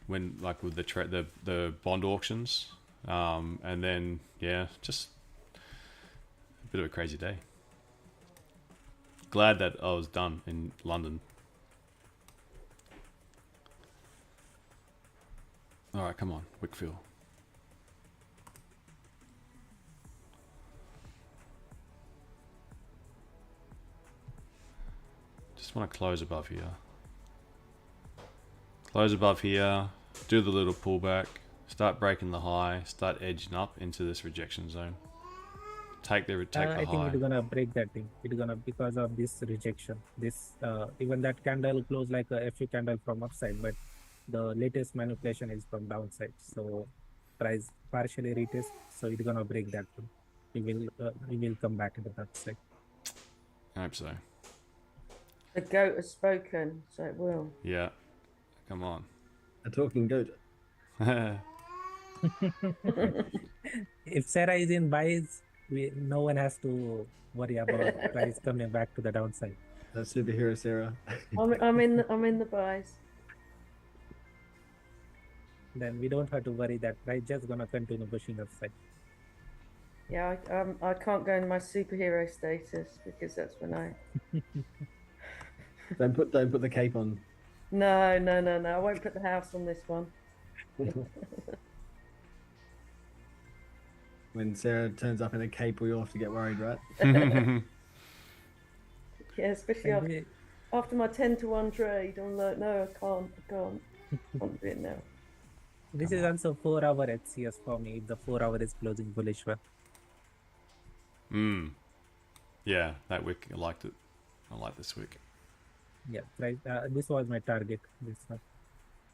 When like with the bond auctions, and then yeah, just a bit of a crazy day. Glad that I was done in London. All right, come on, Wickfield. Just want to close above here. Close above here, do the little pullback, start breaking the high, start edging up into this rejection zone. Take the I think high. it's gonna break that thing. It's gonna, because of this rejection. This even that candle closed like a FU candle from upside, but the latest manipulation is from downside. So price partially retest. So it's gonna break that thing. We will come back to the upside. I hope so. The goat has spoken, so it will. Yeah. Come on. A talking goat. If Sarah is in buys, no one has to worry about price coming back to the downside. That's superhero Sarah. I'm in the buys. Then we don't have to worry that price just gonna continue pushing upside. Yeah, I can't go in my superhero status because that's when I. Don't put the cape on. No. I won't put the house on this one. When Sarah turns up in a cape, we all have to get worried, right? Yeah, especially after my 10-to-1 trade. I'm like, no, I can't do it now. This is also 4-hour HCS for me. If the 4-hour is closing bullish one. Yeah, that wick, I liked it. I like this wick. Yeah, price. This was my target. This one.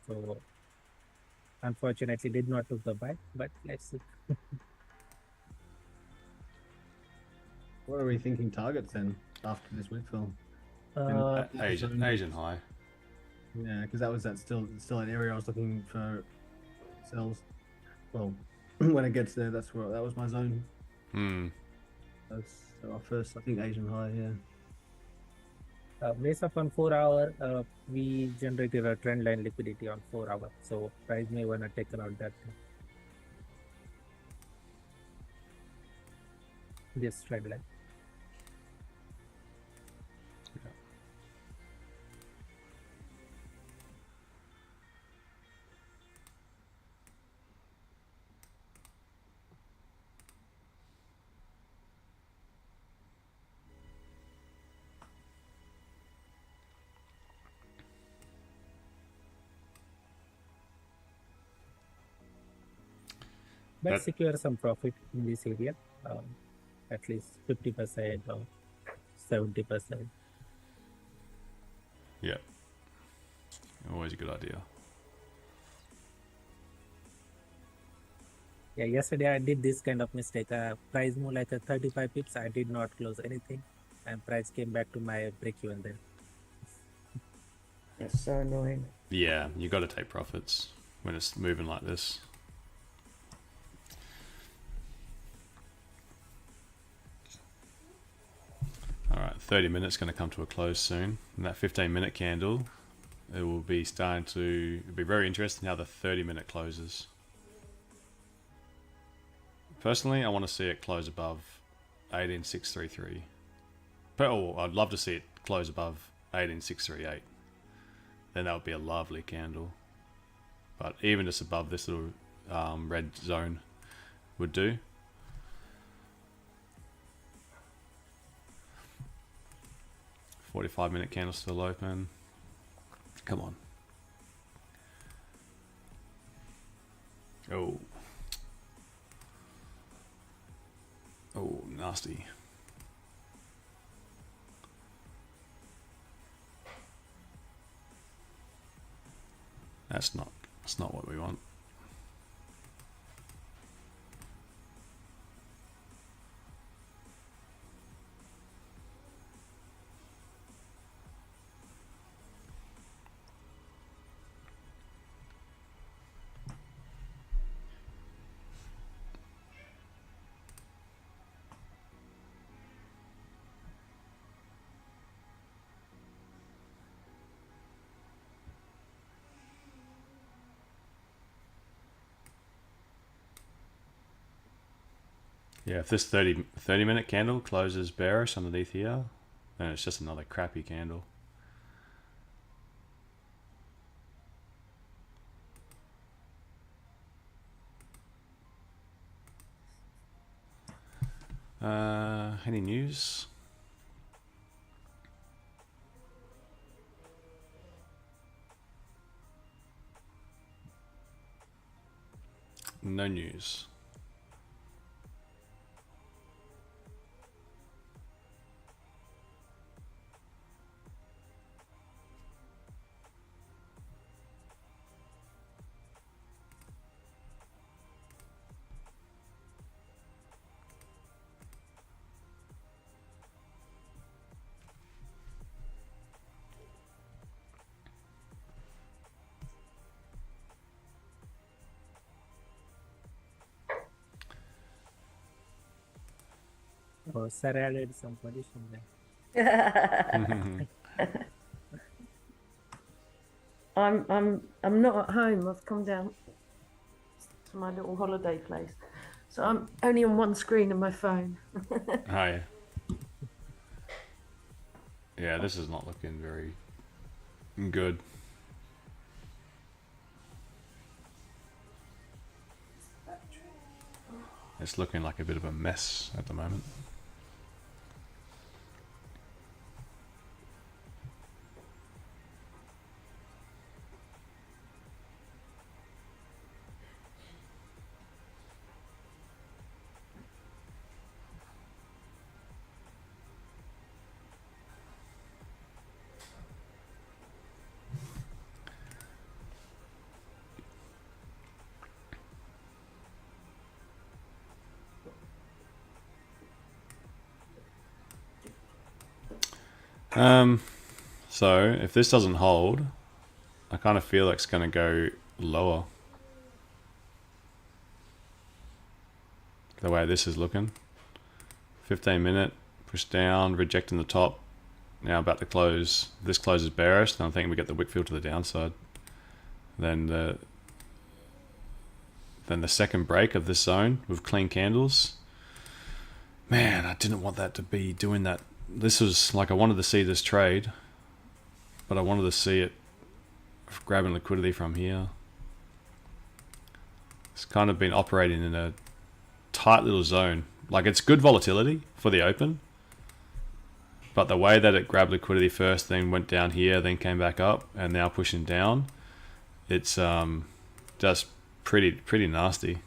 So unfortunately, did not took the buy. But let's see. What are we thinking targets then after this wick fill? Asian high. Yeah, because that's still an area I was looking for sells. Well, when it gets there, that was my zone. That's our first, I think, Asian high. Yeah. Based upon 4-hour, we generated a trend line liquidity on 4-hour. So price may wanna take out that thing. This trend line. Let's secure some profit in this area, at least 50% or 70%. Yeah. Always a good idea. Yeah, yesterday I did this kind of mistake. Price move like a 35 pips. I did not close anything, and price came back to my break even there. That's so annoying. Yeah, you got to take profits when it's moving like this. Alright, 30 minutes going to come to a close soon. And that 15-minute candle, it will be starting to... It'll be very interesting how the 30-minute closes. Personally, I want to see it close above 18,633. Oh, I'd love to see it close above 18,638. Then that would be a lovely candle. But even just above this little red zone would do. $45-minute candle still open. Come on. Oh. Oh, nasty. That's not what we want. Yeah, if this 30-minute candle closes bearish underneath here, then it's just another crappy candle. Any news? No news. Oh, sir added some position there. I'm not at home. I've come down to my little holiday place, so I'm only on one screen on my phone. Hi. Yeah, this is not looking very good. It's looking like a bit of a mess at the moment. So if this doesn't hold, I kind of feel like it's going to go lower. The way this is looking. 15-minute, push down, rejecting the top. Now about to close. If this closes bearish, then I think we get the wick fill to the downside. Then the second break of this zone with clean candles. Man, I didn't want that to be doing that. This was like I wanted to see this trade, but I wanted to see it grabbing liquidity from here. It's kind of been operating in a tight little zone. Like it's good volatility for the open, but the way that it grabbed liquidity first, then went down here, then came back up, and now pushing down, it's just pretty nasty.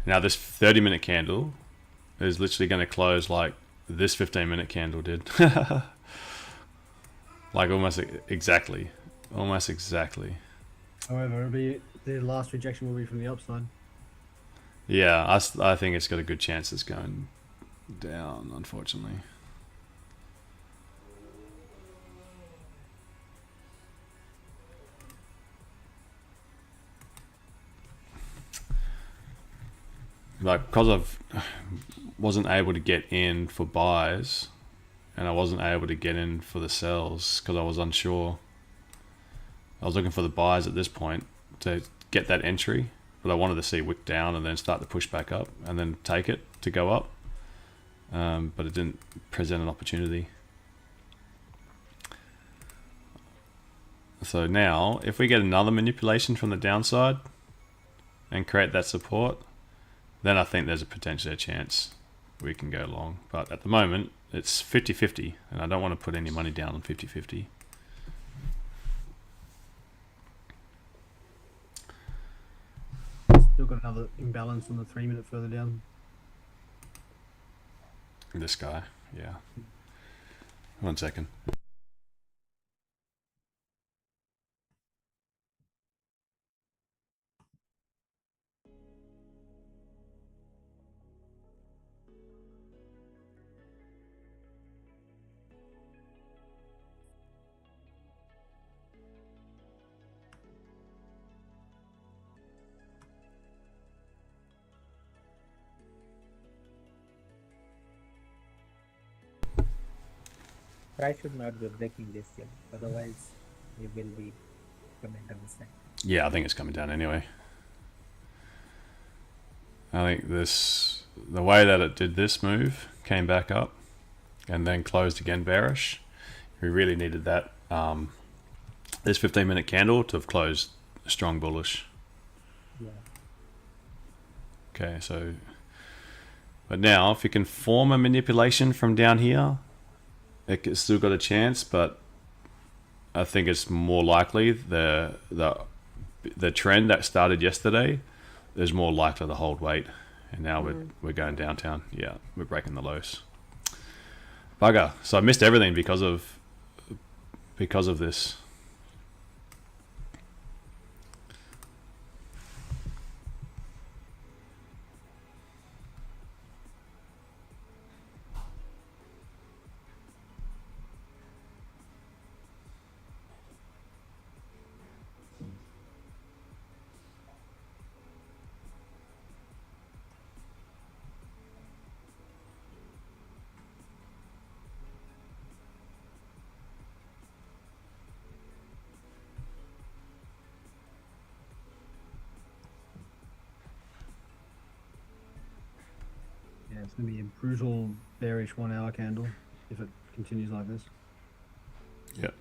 Now this 30-minute candle is literally going to close like this 15-minute candle did. Like almost exactly. Almost exactly. However, it'll be the last rejection will be from the upside. Yeah, I think it's got a good chance it's going down, unfortunately. Like, because I wasn't able to get in for buys, and I wasn't able to get in for the sells because I was unsure. I was looking for the buys at this point to get that entry, but I wanted to see wick down and then start to push back up and then take it to go up. But it didn't present an opportunity. So now, if we get another manipulation from the downside and create that support, then I think there's potentially a chance we can go long. But at the moment, it's 50-50, and I don't want to put any money down on 50-50. Still got another imbalance on the 3-minute further down. This guy, yeah. 1 second. Price should not be breaking this yet, otherwise it will be coming down the side. Yeah, I think it's coming down anyway. I think the way that it did this move, came back up and then closed again bearish. We really needed that. This 15-minute candle to have closed strong bullish. Yeah. Okay, so, but now if you can form a manipulation from down here, it's still got a chance, but I think it's more likely the trend that started yesterday is more likely to hold weight, and now we're going downtown. Yeah, we're breaking the lows. Bugger. So I missed everything because of this. Yeah, it's going to be a brutal bearish 1 hour candle if it continues like this. Yep.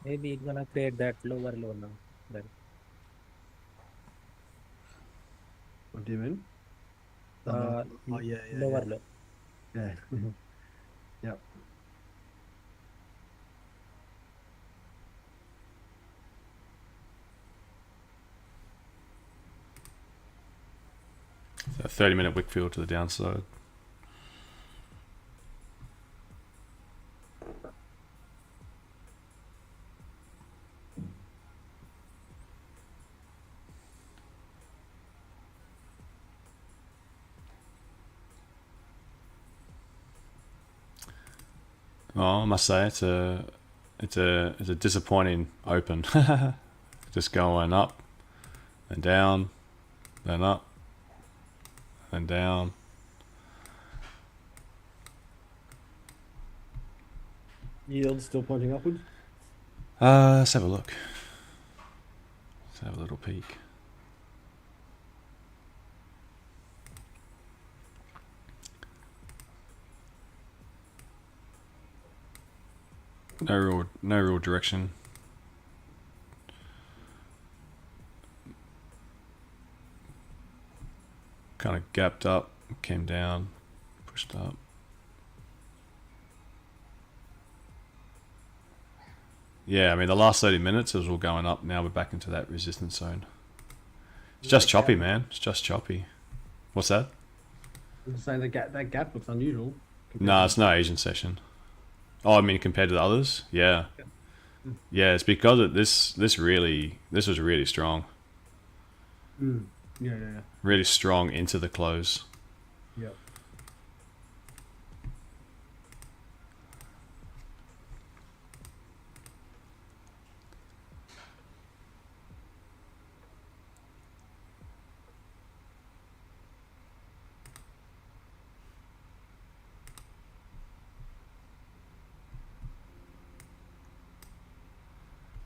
Maybe it's gonna create that lower low now. Then What do you mean? lower low. Yeah. Yep. So 30-minute wick field to the downside. Oh, I must say it's a disappointing open. Just going up and down, then up and down. Yield still pointing upwards. Let's have a look. Let's have a little peek. No real direction. Kind of gapped up, came down, pushed up. Yeah, I mean the last 30 minutes it was all going up. Now we're back into that resistance zone. It's just choppy, man. It's just choppy. What's that? I'm saying that gap looks unusual. No, it's no Asian session. Oh, I mean compared to the others? Yeah. Yeah, it's because of this was really strong. Yeah. Really strong into the close. Yeah.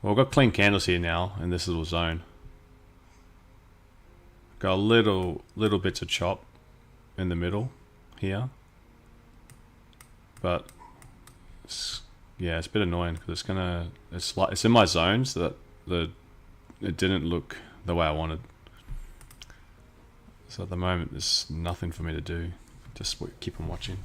Well, we've got clean candles here now in this little zone. Got a little bits of chop in the middle here, but it's a bit annoying because it's in my zones that it didn't look the way I wanted. So at the moment, there's nothing for me to do. Just keep on watching.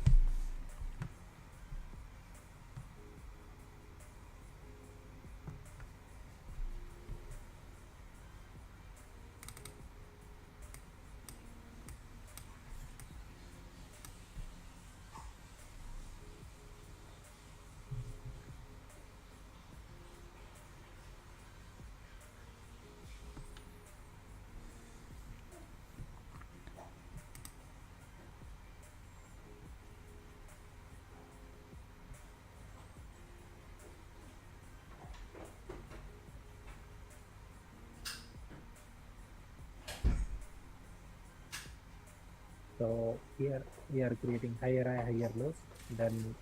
so here we are creating higher high, higher lows. Then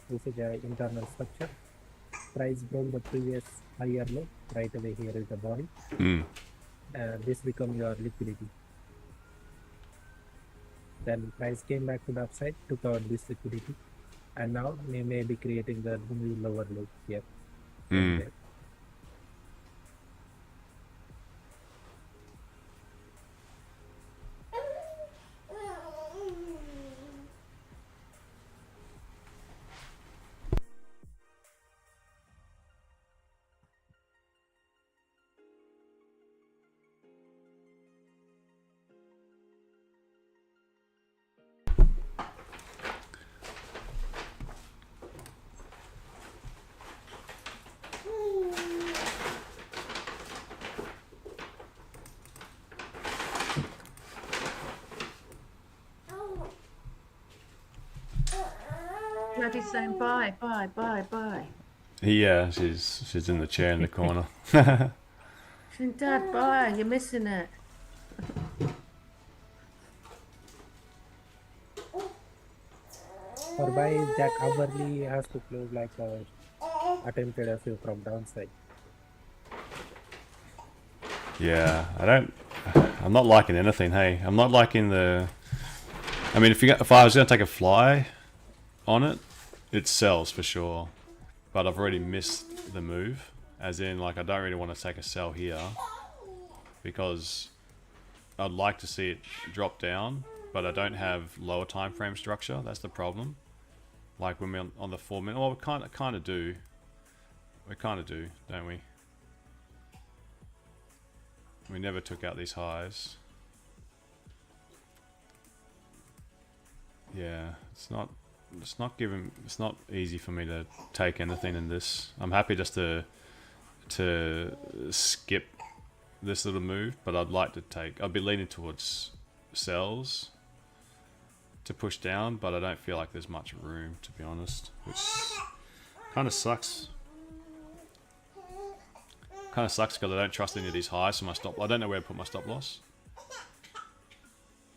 this is a internal structure. Price broke the previous higher low. Right away here is the body. this become your liquidity. Then price came back to the upside, took out this liquidity, and now we may be creating the new lower low here. Hmm. Okay. Daddy's saying bye, bye, bye, bye. She's in the chair in the corner. She's saying, Dad, bye, you're missing it. Or by that hourly has to close like attempted a few from downside. Yeah, I'm not liking anything. Hey, I'm not liking the. I mean, if I was gonna take a fly on it, it sells for sure. But I've already missed the move, as in like I don't really want to take a sell here because I'd like to see it drop down, but I don't have lower time frame structure. That's the problem. Like when we're on the 4 minute, well, we kind of do. We kind of do, don't we? We never took out these highs. Yeah, it's not easy for me to take anything in this. I'm happy just to skip this little move, but I'd be leaning towards sells to push down, but I don't feel like there's much room, to be honest, which kind of sucks. Kind of sucks because I don't trust any of these highs for my stop. I don't know where to put my stop loss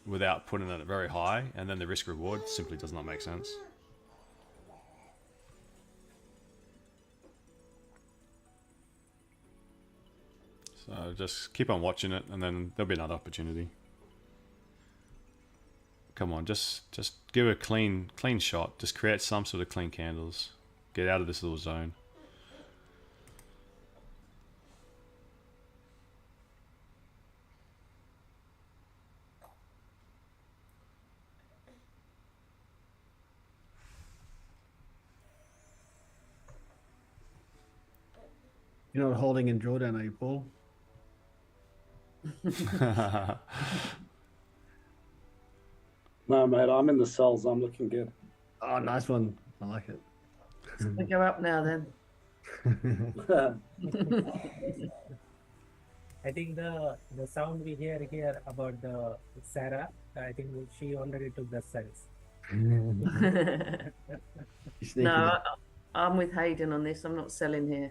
without putting it very high, and then the risk reward simply does not make sense. So just keep on watching it, and then there'll be another opportunity. Come on, just give it a clean shot. Just create some sort of clean candles. Get out of this little zone. You're not holding in drawdown, are you, Paul? No, mate, I'm in the cells. I'm looking good. Oh, nice one. I like it. We go up now then. I think the sound we hear here about the Sarah, I think she already took the sense. No, I'm with Hayden on this. I'm not selling here.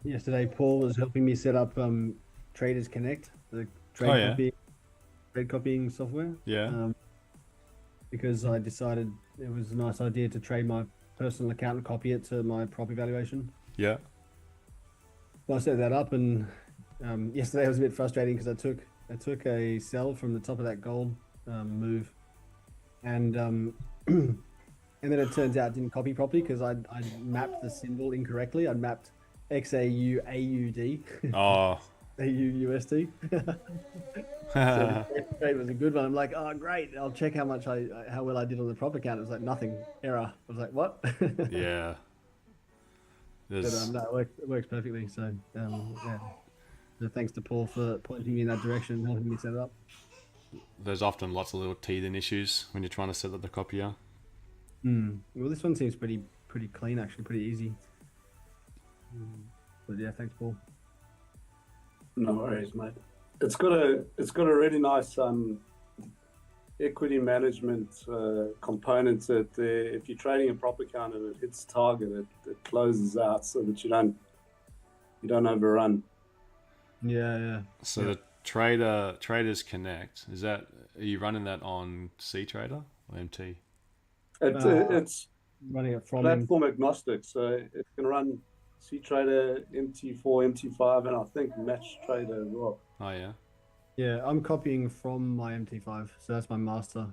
Yesterday, Paul was helping me set up Traders Connect, the trade copying software. Yeah. Because I decided it was a nice idea to trade my personal account and copy it to my prop evaluation. Yeah. Well, I set that up, and yesterday was a bit frustrating because I took a sell from the top of that gold move, and and then it turns out it didn't copy properly because I mapped the symbol incorrectly. I mapped XAU AUD. Oh. AU USD. So the trade was a good one. I'm like, oh great! I'll check how well I did on the prop account. It was like nothing, error. I was like, what? Yeah. But no, it works perfectly. So yeah. So thanks to Paul for pointing me in that direction and helping me set it up. There's often lots of little teething issues when you're trying to set up the copier. Well, this one seems pretty clean, actually, pretty easy. But yeah, thanks, Paul. No worries, mate. It's got a really nice equity management component to it. If you're trading a prop account and it hits target, it closes out so that you don't overrun. Yeah, yeah. So the Traders Connect, are you running that on CTrader or MT? It's Running it from platform agnostic, so it can run CTrader, MT4, MT5, and I think Match Trader as well. Oh yeah. Yeah, I'm copying from my MT5, so that's my master,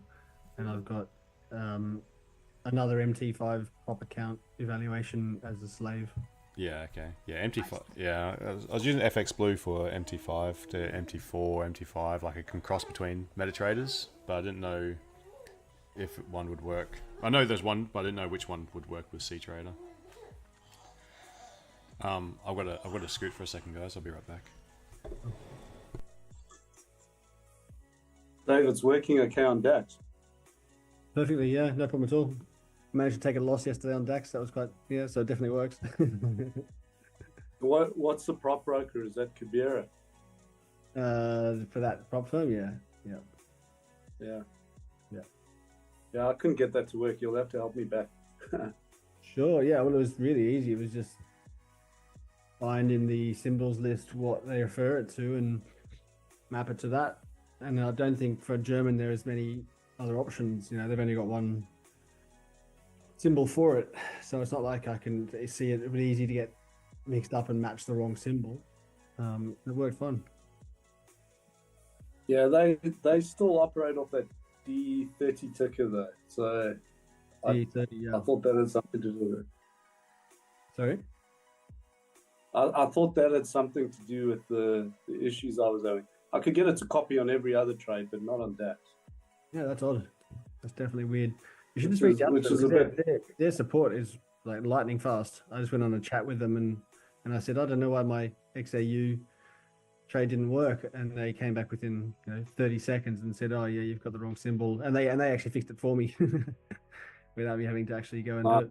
and I've got another MT5 prop account evaluation as a slave. Yeah, okay. Yeah, MT5. Yeah, I was using FX Blue for MT5 to MT4, MT5. Like it can cross between MetaTraders, but I didn't know if one would work. I know there's one, but I didn't know which one would work with CTrader. I've got to scoot for a second, guys. I'll be right back. Dave, it's working okay on DAX. Perfectly, yeah, no problem at all. Managed to take a loss yesterday on DAX. That was quite, yeah, so it definitely works. What's the prop broker? Is that Kabira? For that prop firm, yeah. I couldn't get that to work. You'll have to help me back. Sure, yeah. Well, it was really easy. It was just find in the symbols list what they refer it to and map it to that. And I don't think for German there is many other options. You know, they've only got one symbol for it, so it's not like I can see it. It would be easy to get mixed up and match the wrong symbol. It worked fun. Yeah, they still operate off that D30 ticker though, so D30, yeah. I thought that had something to do with it. Sorry? I thought that had something to do with the issues I was having. I could get it to copy on every other trade, but not on DAX. Yeah, that's odd. That's definitely weird. You should just reach out to them. Their support is like lightning fast. I just went on a chat with them and I said, I don't know why my XAU trade didn't work, and they came back within 30 seconds and said, oh yeah, you've got the wrong symbol, and they actually fixed it for me without me having to actually go and do it.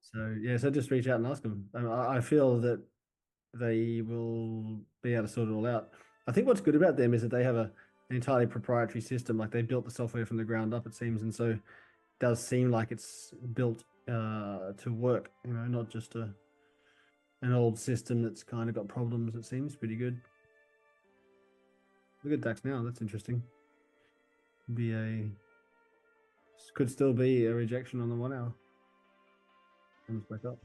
So yeah, so just reach out and ask them. I feel that they will be able to sort it all out. I think what's good about them is that they have an entirely proprietary system. Like they built the software from the ground up, it seems, and so it does seem like it's built to work. Not just an old system that's kind of got problems. It seems pretty good. Look at DAX now. That's interesting. Could still be a rejection on the 1 hour. Comes back up.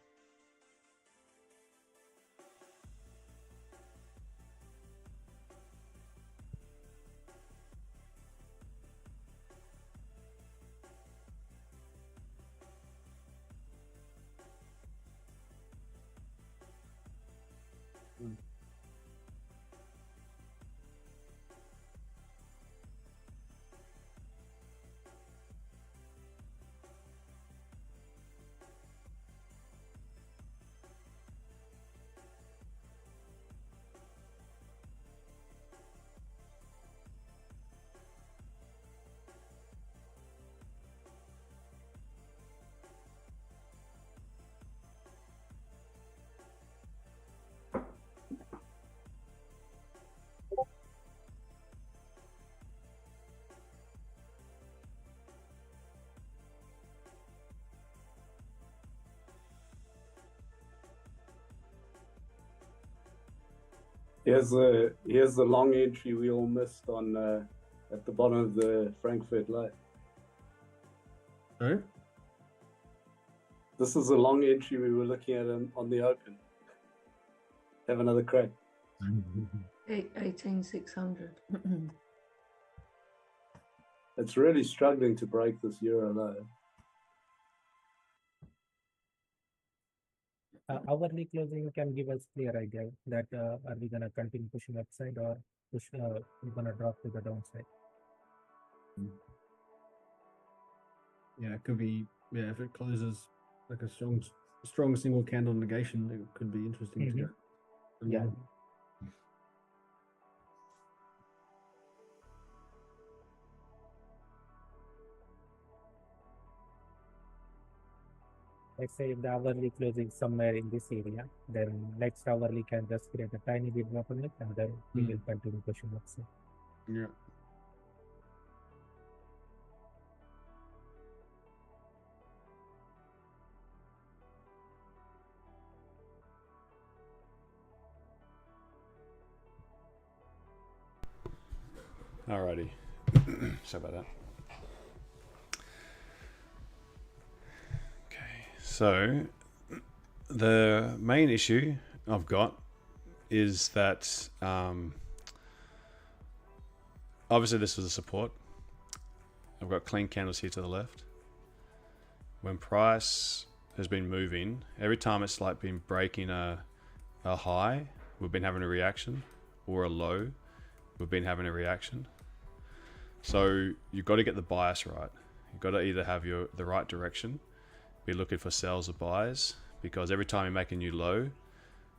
Here's the long entry we all missed on at the bottom of the Frankfurt low. Sorry? This is a long entry we were looking at on the open. Have another crack. 18,600. It's really struggling to break this euro low. Hourly closing can give us clear idea that are we gonna continue pushing upside or we're gonna drop to the downside. Yeah, it could be. Yeah, if it closes like a strong single candle negation, it could be interesting to go. Yeah. Let's say if the hourly closing somewhere in this area, then next hourly can just create a tiny bit drop on it, and then we will continue pushing upside. Yeah. Alrighty. Sorry about that. Okay, so the main issue I've got is that obviously this was a support. I've got clean candles here to the left. When price has been moving, every time it's like been breaking a high, we've been having a reaction, or a low, we've been having a reaction. So you've got to get the bias right. You've got to either have the right direction, be looking for sells or buys, because every time you make a new low,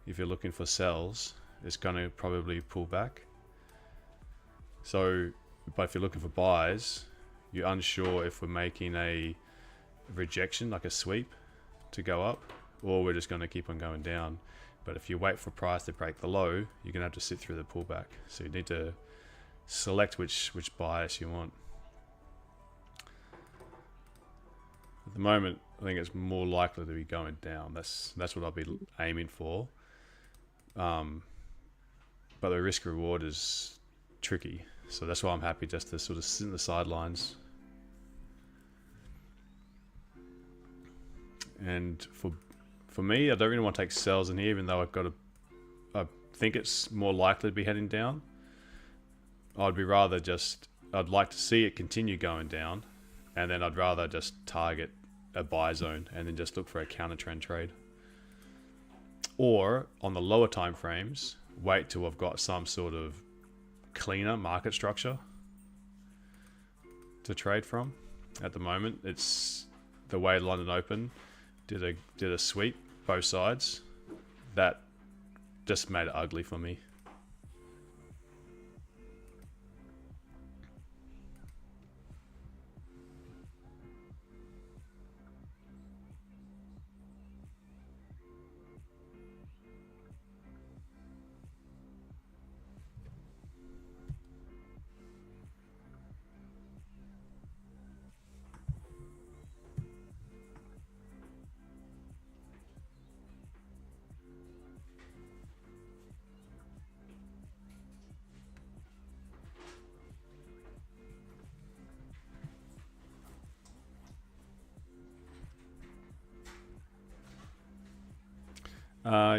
if you're looking for sells, it's going to probably pull back. So, but if you're looking for buys, you're unsure if we're making a rejection, like a sweep, to go up, or we're just going to keep on going down. But if you wait for price to break the low, you're going to have to sit through the pullback. So you need to select which bias you want. At the moment, I think it's more likely to be going down. That's what I'll be aiming for. But the risk reward is tricky. So that's why I'm happy just to sort of sit in the sidelines. And for me, I don't really want to take sells in here, even though I think it's more likely to be heading down. I'd like to see it continue going down, and then I'd rather just target a buy zone and then just look for a counter trend trade. Or on the lower time frames, wait till I've got some sort of cleaner market structure to trade from. At the moment, it's the way London Open did a sweep both sides. That just made it ugly for me.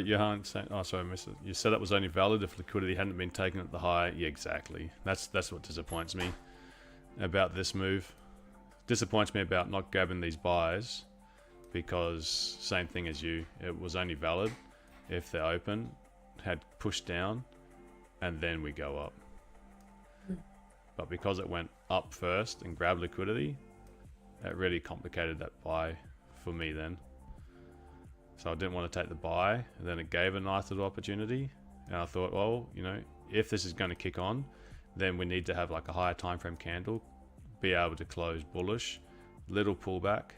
Johan saying, oh sorry, I missed it. You said it was only valid if liquidity hadn't been taken at the high. Yeah, exactly. That's what disappoints me about this move. Disappoints me about not grabbing these buys, because same thing as you. It was only valid if the open had pushed down and then we go up. But because it went up first and grabbed liquidity, it really complicated that buy for me then. So I didn't want to take the buy, and then it gave a nice little opportunity, and I thought, well, you know, if this is going to kick on, then we need to have like a higher time frame candle, be able to close bullish, little pullback,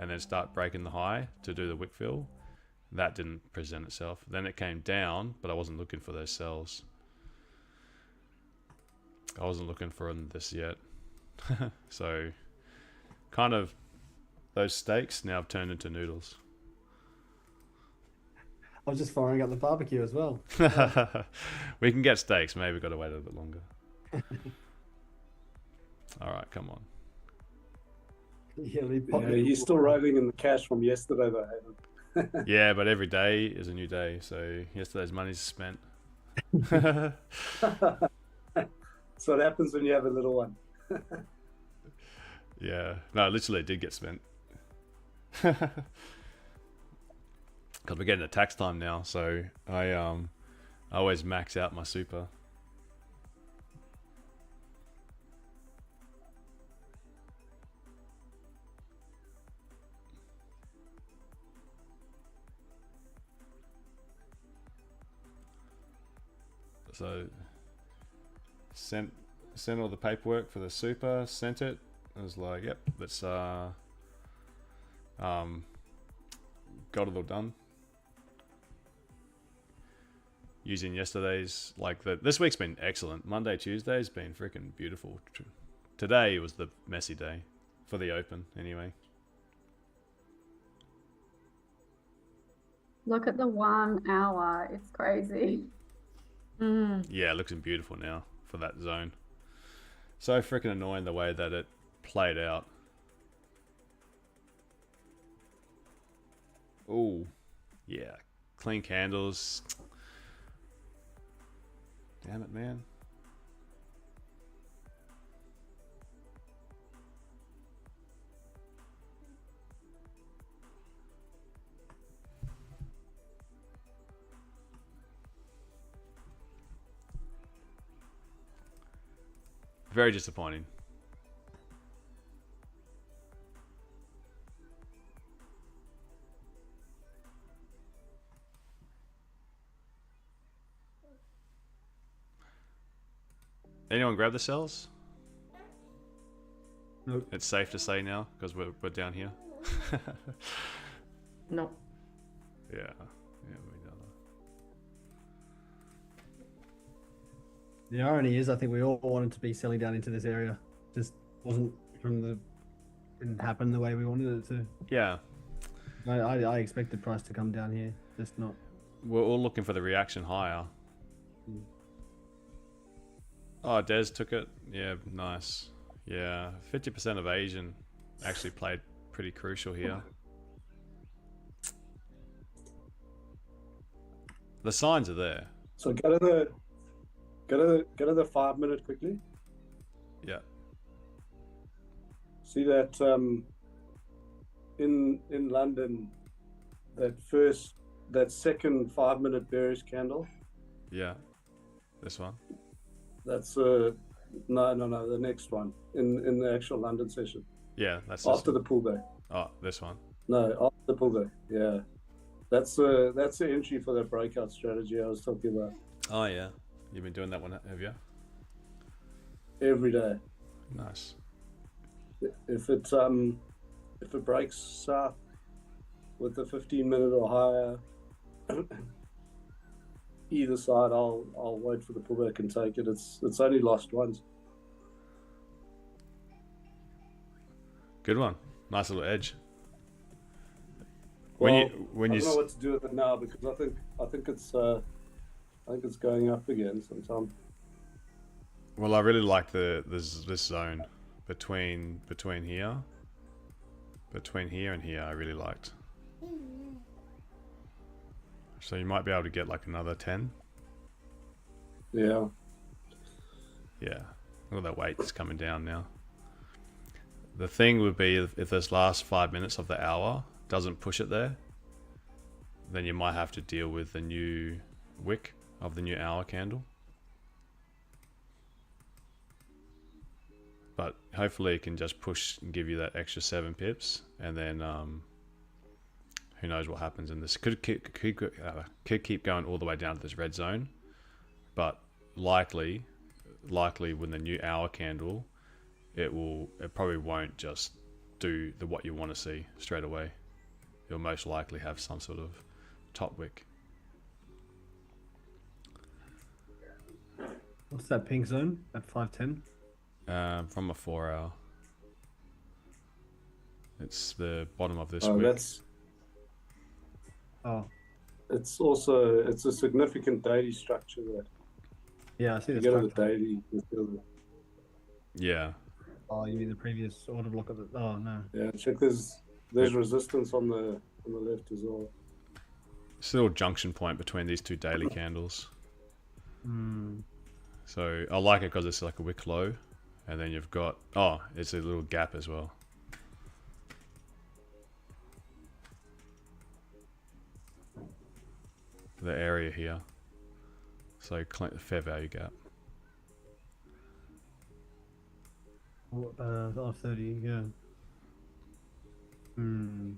and then start breaking the high to do the wick fill. That didn't present itself. Then it came down, but I wasn't looking for those sells. I wasn't looking for this yet. So kind of those steaks now have turned into noodles. I was just firing up the barbecue as well. We can get steaks. Maybe we've got to wait a little bit longer. All right, come on. Yeah, he's still rolling in the cash from yesterday, though, Hayden. Yeah, but every day is a new day. So yesterday's money's spent. So it happens when you have a little one. Yeah. No, literally it did get spent. Because we're getting to tax time now, so I always max out my super. So sent all the paperwork for the super, sent it. I was like, yep, let's got it all done. Using yesterday's, this week's been excellent. Monday, Tuesday's been freaking beautiful. Today was the messy day for the open anyway. Look at the 1 hour. It's crazy. Yeah, it looks beautiful now for that zone. So freaking annoying the way that it played out. Ooh, yeah, clean candles. Damn it, man. Very disappointing. Anyone grab the cells? Nope. It's safe to say now because we're down here. No. Yeah, we know. The irony is, I think we all wanted to be selling down into this area. Just didn't happen the way we wanted it to. Yeah, I expected price to come down here, just not. we're all looking for the reaction higher. Mm. Oh, Des took it. Yeah, nice. Yeah, 50% of Asian actually played pretty crucial here. The signs are there. So go to the 5 minute quickly. Yeah. See that in London, that second 5 minute bearish candle. Yeah. This one. That's no, the next one in the actual London session Yeah, that's after this the pullback. Oh, this one. No, after the pullback. Yeah, that's the entry for that breakout strategy I was talking about. Oh yeah. You've been doing that one, have you? Every day. Nice. If it breaks south with the 15 minute or higher, either side, I'll wait for the pullback and take it. It's only lost once. Good one. Nice little edge. Well, when I you don't know what to do with it now because I think it's going up again sometime. well, I really like this zone between here and here. I really liked. So you might be able to get like another 10. Yeah. Yeah. Look at that weight that's coming down now. The thing would be if this last 5 minutes of the hour doesn't push it there, then you might have to deal with the new wick of the new hour candle. But hopefully it can just push and give you that extra 7 pips, and then who knows what happens in this. Could keep going all the way down to this red zone, but likely with the new hour candle, it probably won't just do what you want to see straight away. You'll most likely have some sort of top wick. What's that pink zone at 510? From a 4 hour. It's the bottom of this Oh, wick. It's a significant daily structure there. Yeah, I see You the go to the structure. daily. You feel it. Yeah. Oh, you mean the previous order block of the? Oh no. Yeah, check. There's resistance on the left as well. It's a little junction point between these two daily candles. Hmm. So I like it because it's like a wick low, and then you've got it's a little gap as well. The area here. So fair value gap. 30, yeah. Hmm.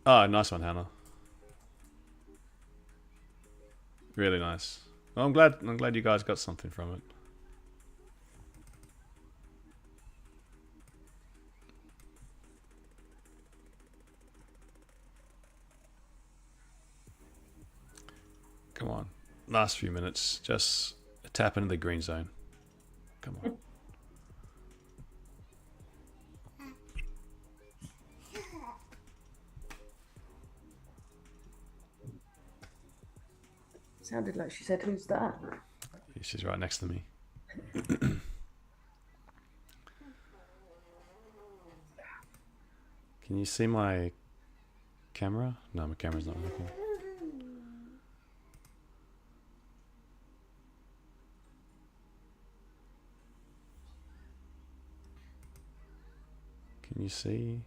Ah, nice one, Hannah. Really nice. Well, I'm glad you guys got something from it. Come on. Last few minutes. Just tap into the green zone. Come on. sounded like she said, "Who's that?" She's right next to me. Can you see my camera? No, my camera's not working. Can you see?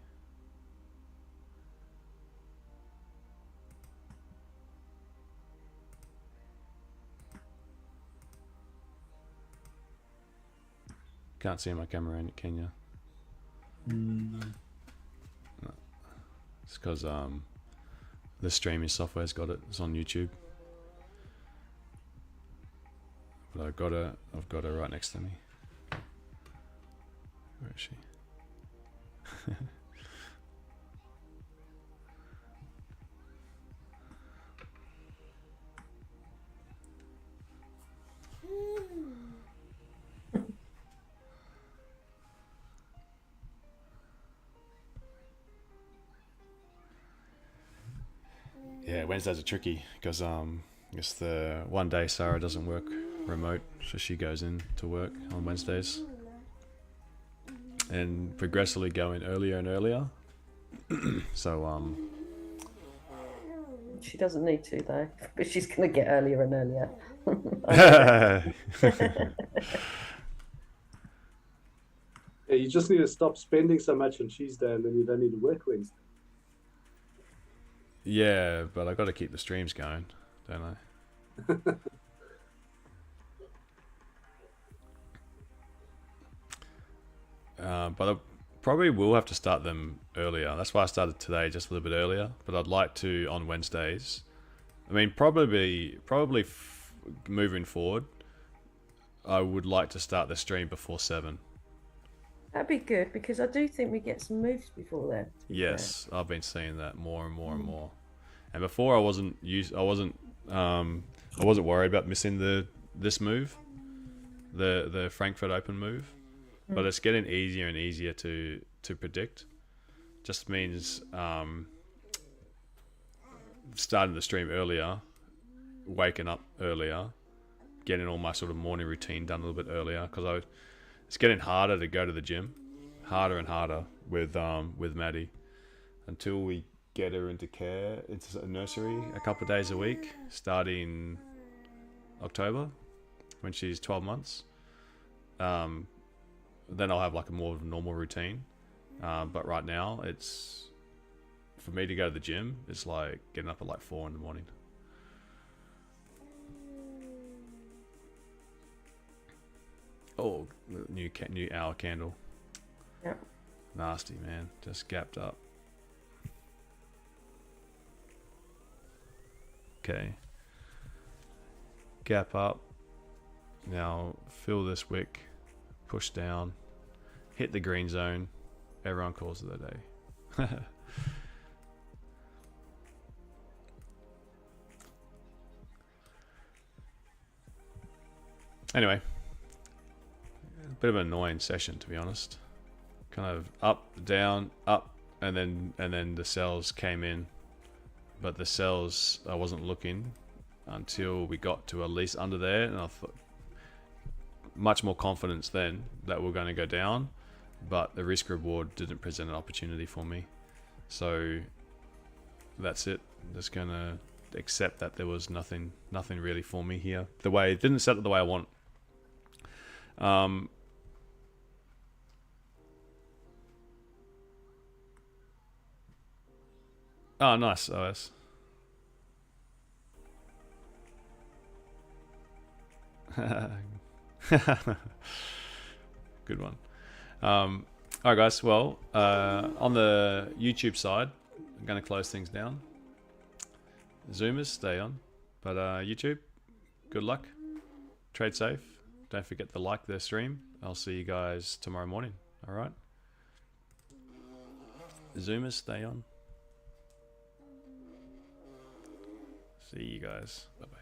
Can't see my camera in it, can you? No. It's because the streaming software's got it. It's on YouTube. But I've got her right next to me. Where is she? Yeah, Wednesdays are tricky because I guess the one day Sarah doesn't work remote, so she goes in to work on Wednesdays, and progressively going earlier and earlier. So She doesn't need to though, but she's going to get earlier and earlier. Yeah, you just need to stop spending so much on Tuesday, and then you don't need to work Wednesday. yeah, but I got to keep the streams going, don't I? But I probably will have to start them earlier. That's why I started today just a little bit earlier. But I'd like to on Wednesdays. I mean, probably moving forward, I would like to start the stream before 7. That'd be good because I do think we get some moves before then. Yes, I've been seeing that more and more and more. And before I wasn't worried about missing this move, the Frankfurt Open move. But it's getting easier and easier to predict. Just means starting the stream earlier, waking up earlier, getting all my sort of morning routine done a little bit earlier, because it's getting harder to go to the gym, harder and harder with Maddie, until we get her into care, into a nursery a couple of days a week, starting October, when she's 12 months. Then I'll have like a more normal routine. But right now, it's for me to go to the gym. It's like getting up at like 4 in the morning. Oh, new hour candle. Yep. Nasty, man. Just gapped up. Okay. Gap up. Now fill this wick. Push down. Hit the green zone. Everyone calls it a day. Anyway. A bit of an annoying session, to be honest. Kind of up, down, up, and then the sells came in, but the sells I wasn't looking until we got to at least under there, and I thought much more confidence then that we're going to go down, but the risk reward didn't present an opportunity for me, so that's it. Just gonna accept that there was nothing really for me here. The way it didn't set it the way I want. Oh, nice, OS. Good one. Alright guys, well, on the YouTube side, I'm going to close things down. Zoomers, stay on. But YouTube, good luck. Trade safe. Don't forget to like the stream. I'll see you guys tomorrow morning. Alright? Zoomers, stay on. See you guys. Bye-bye.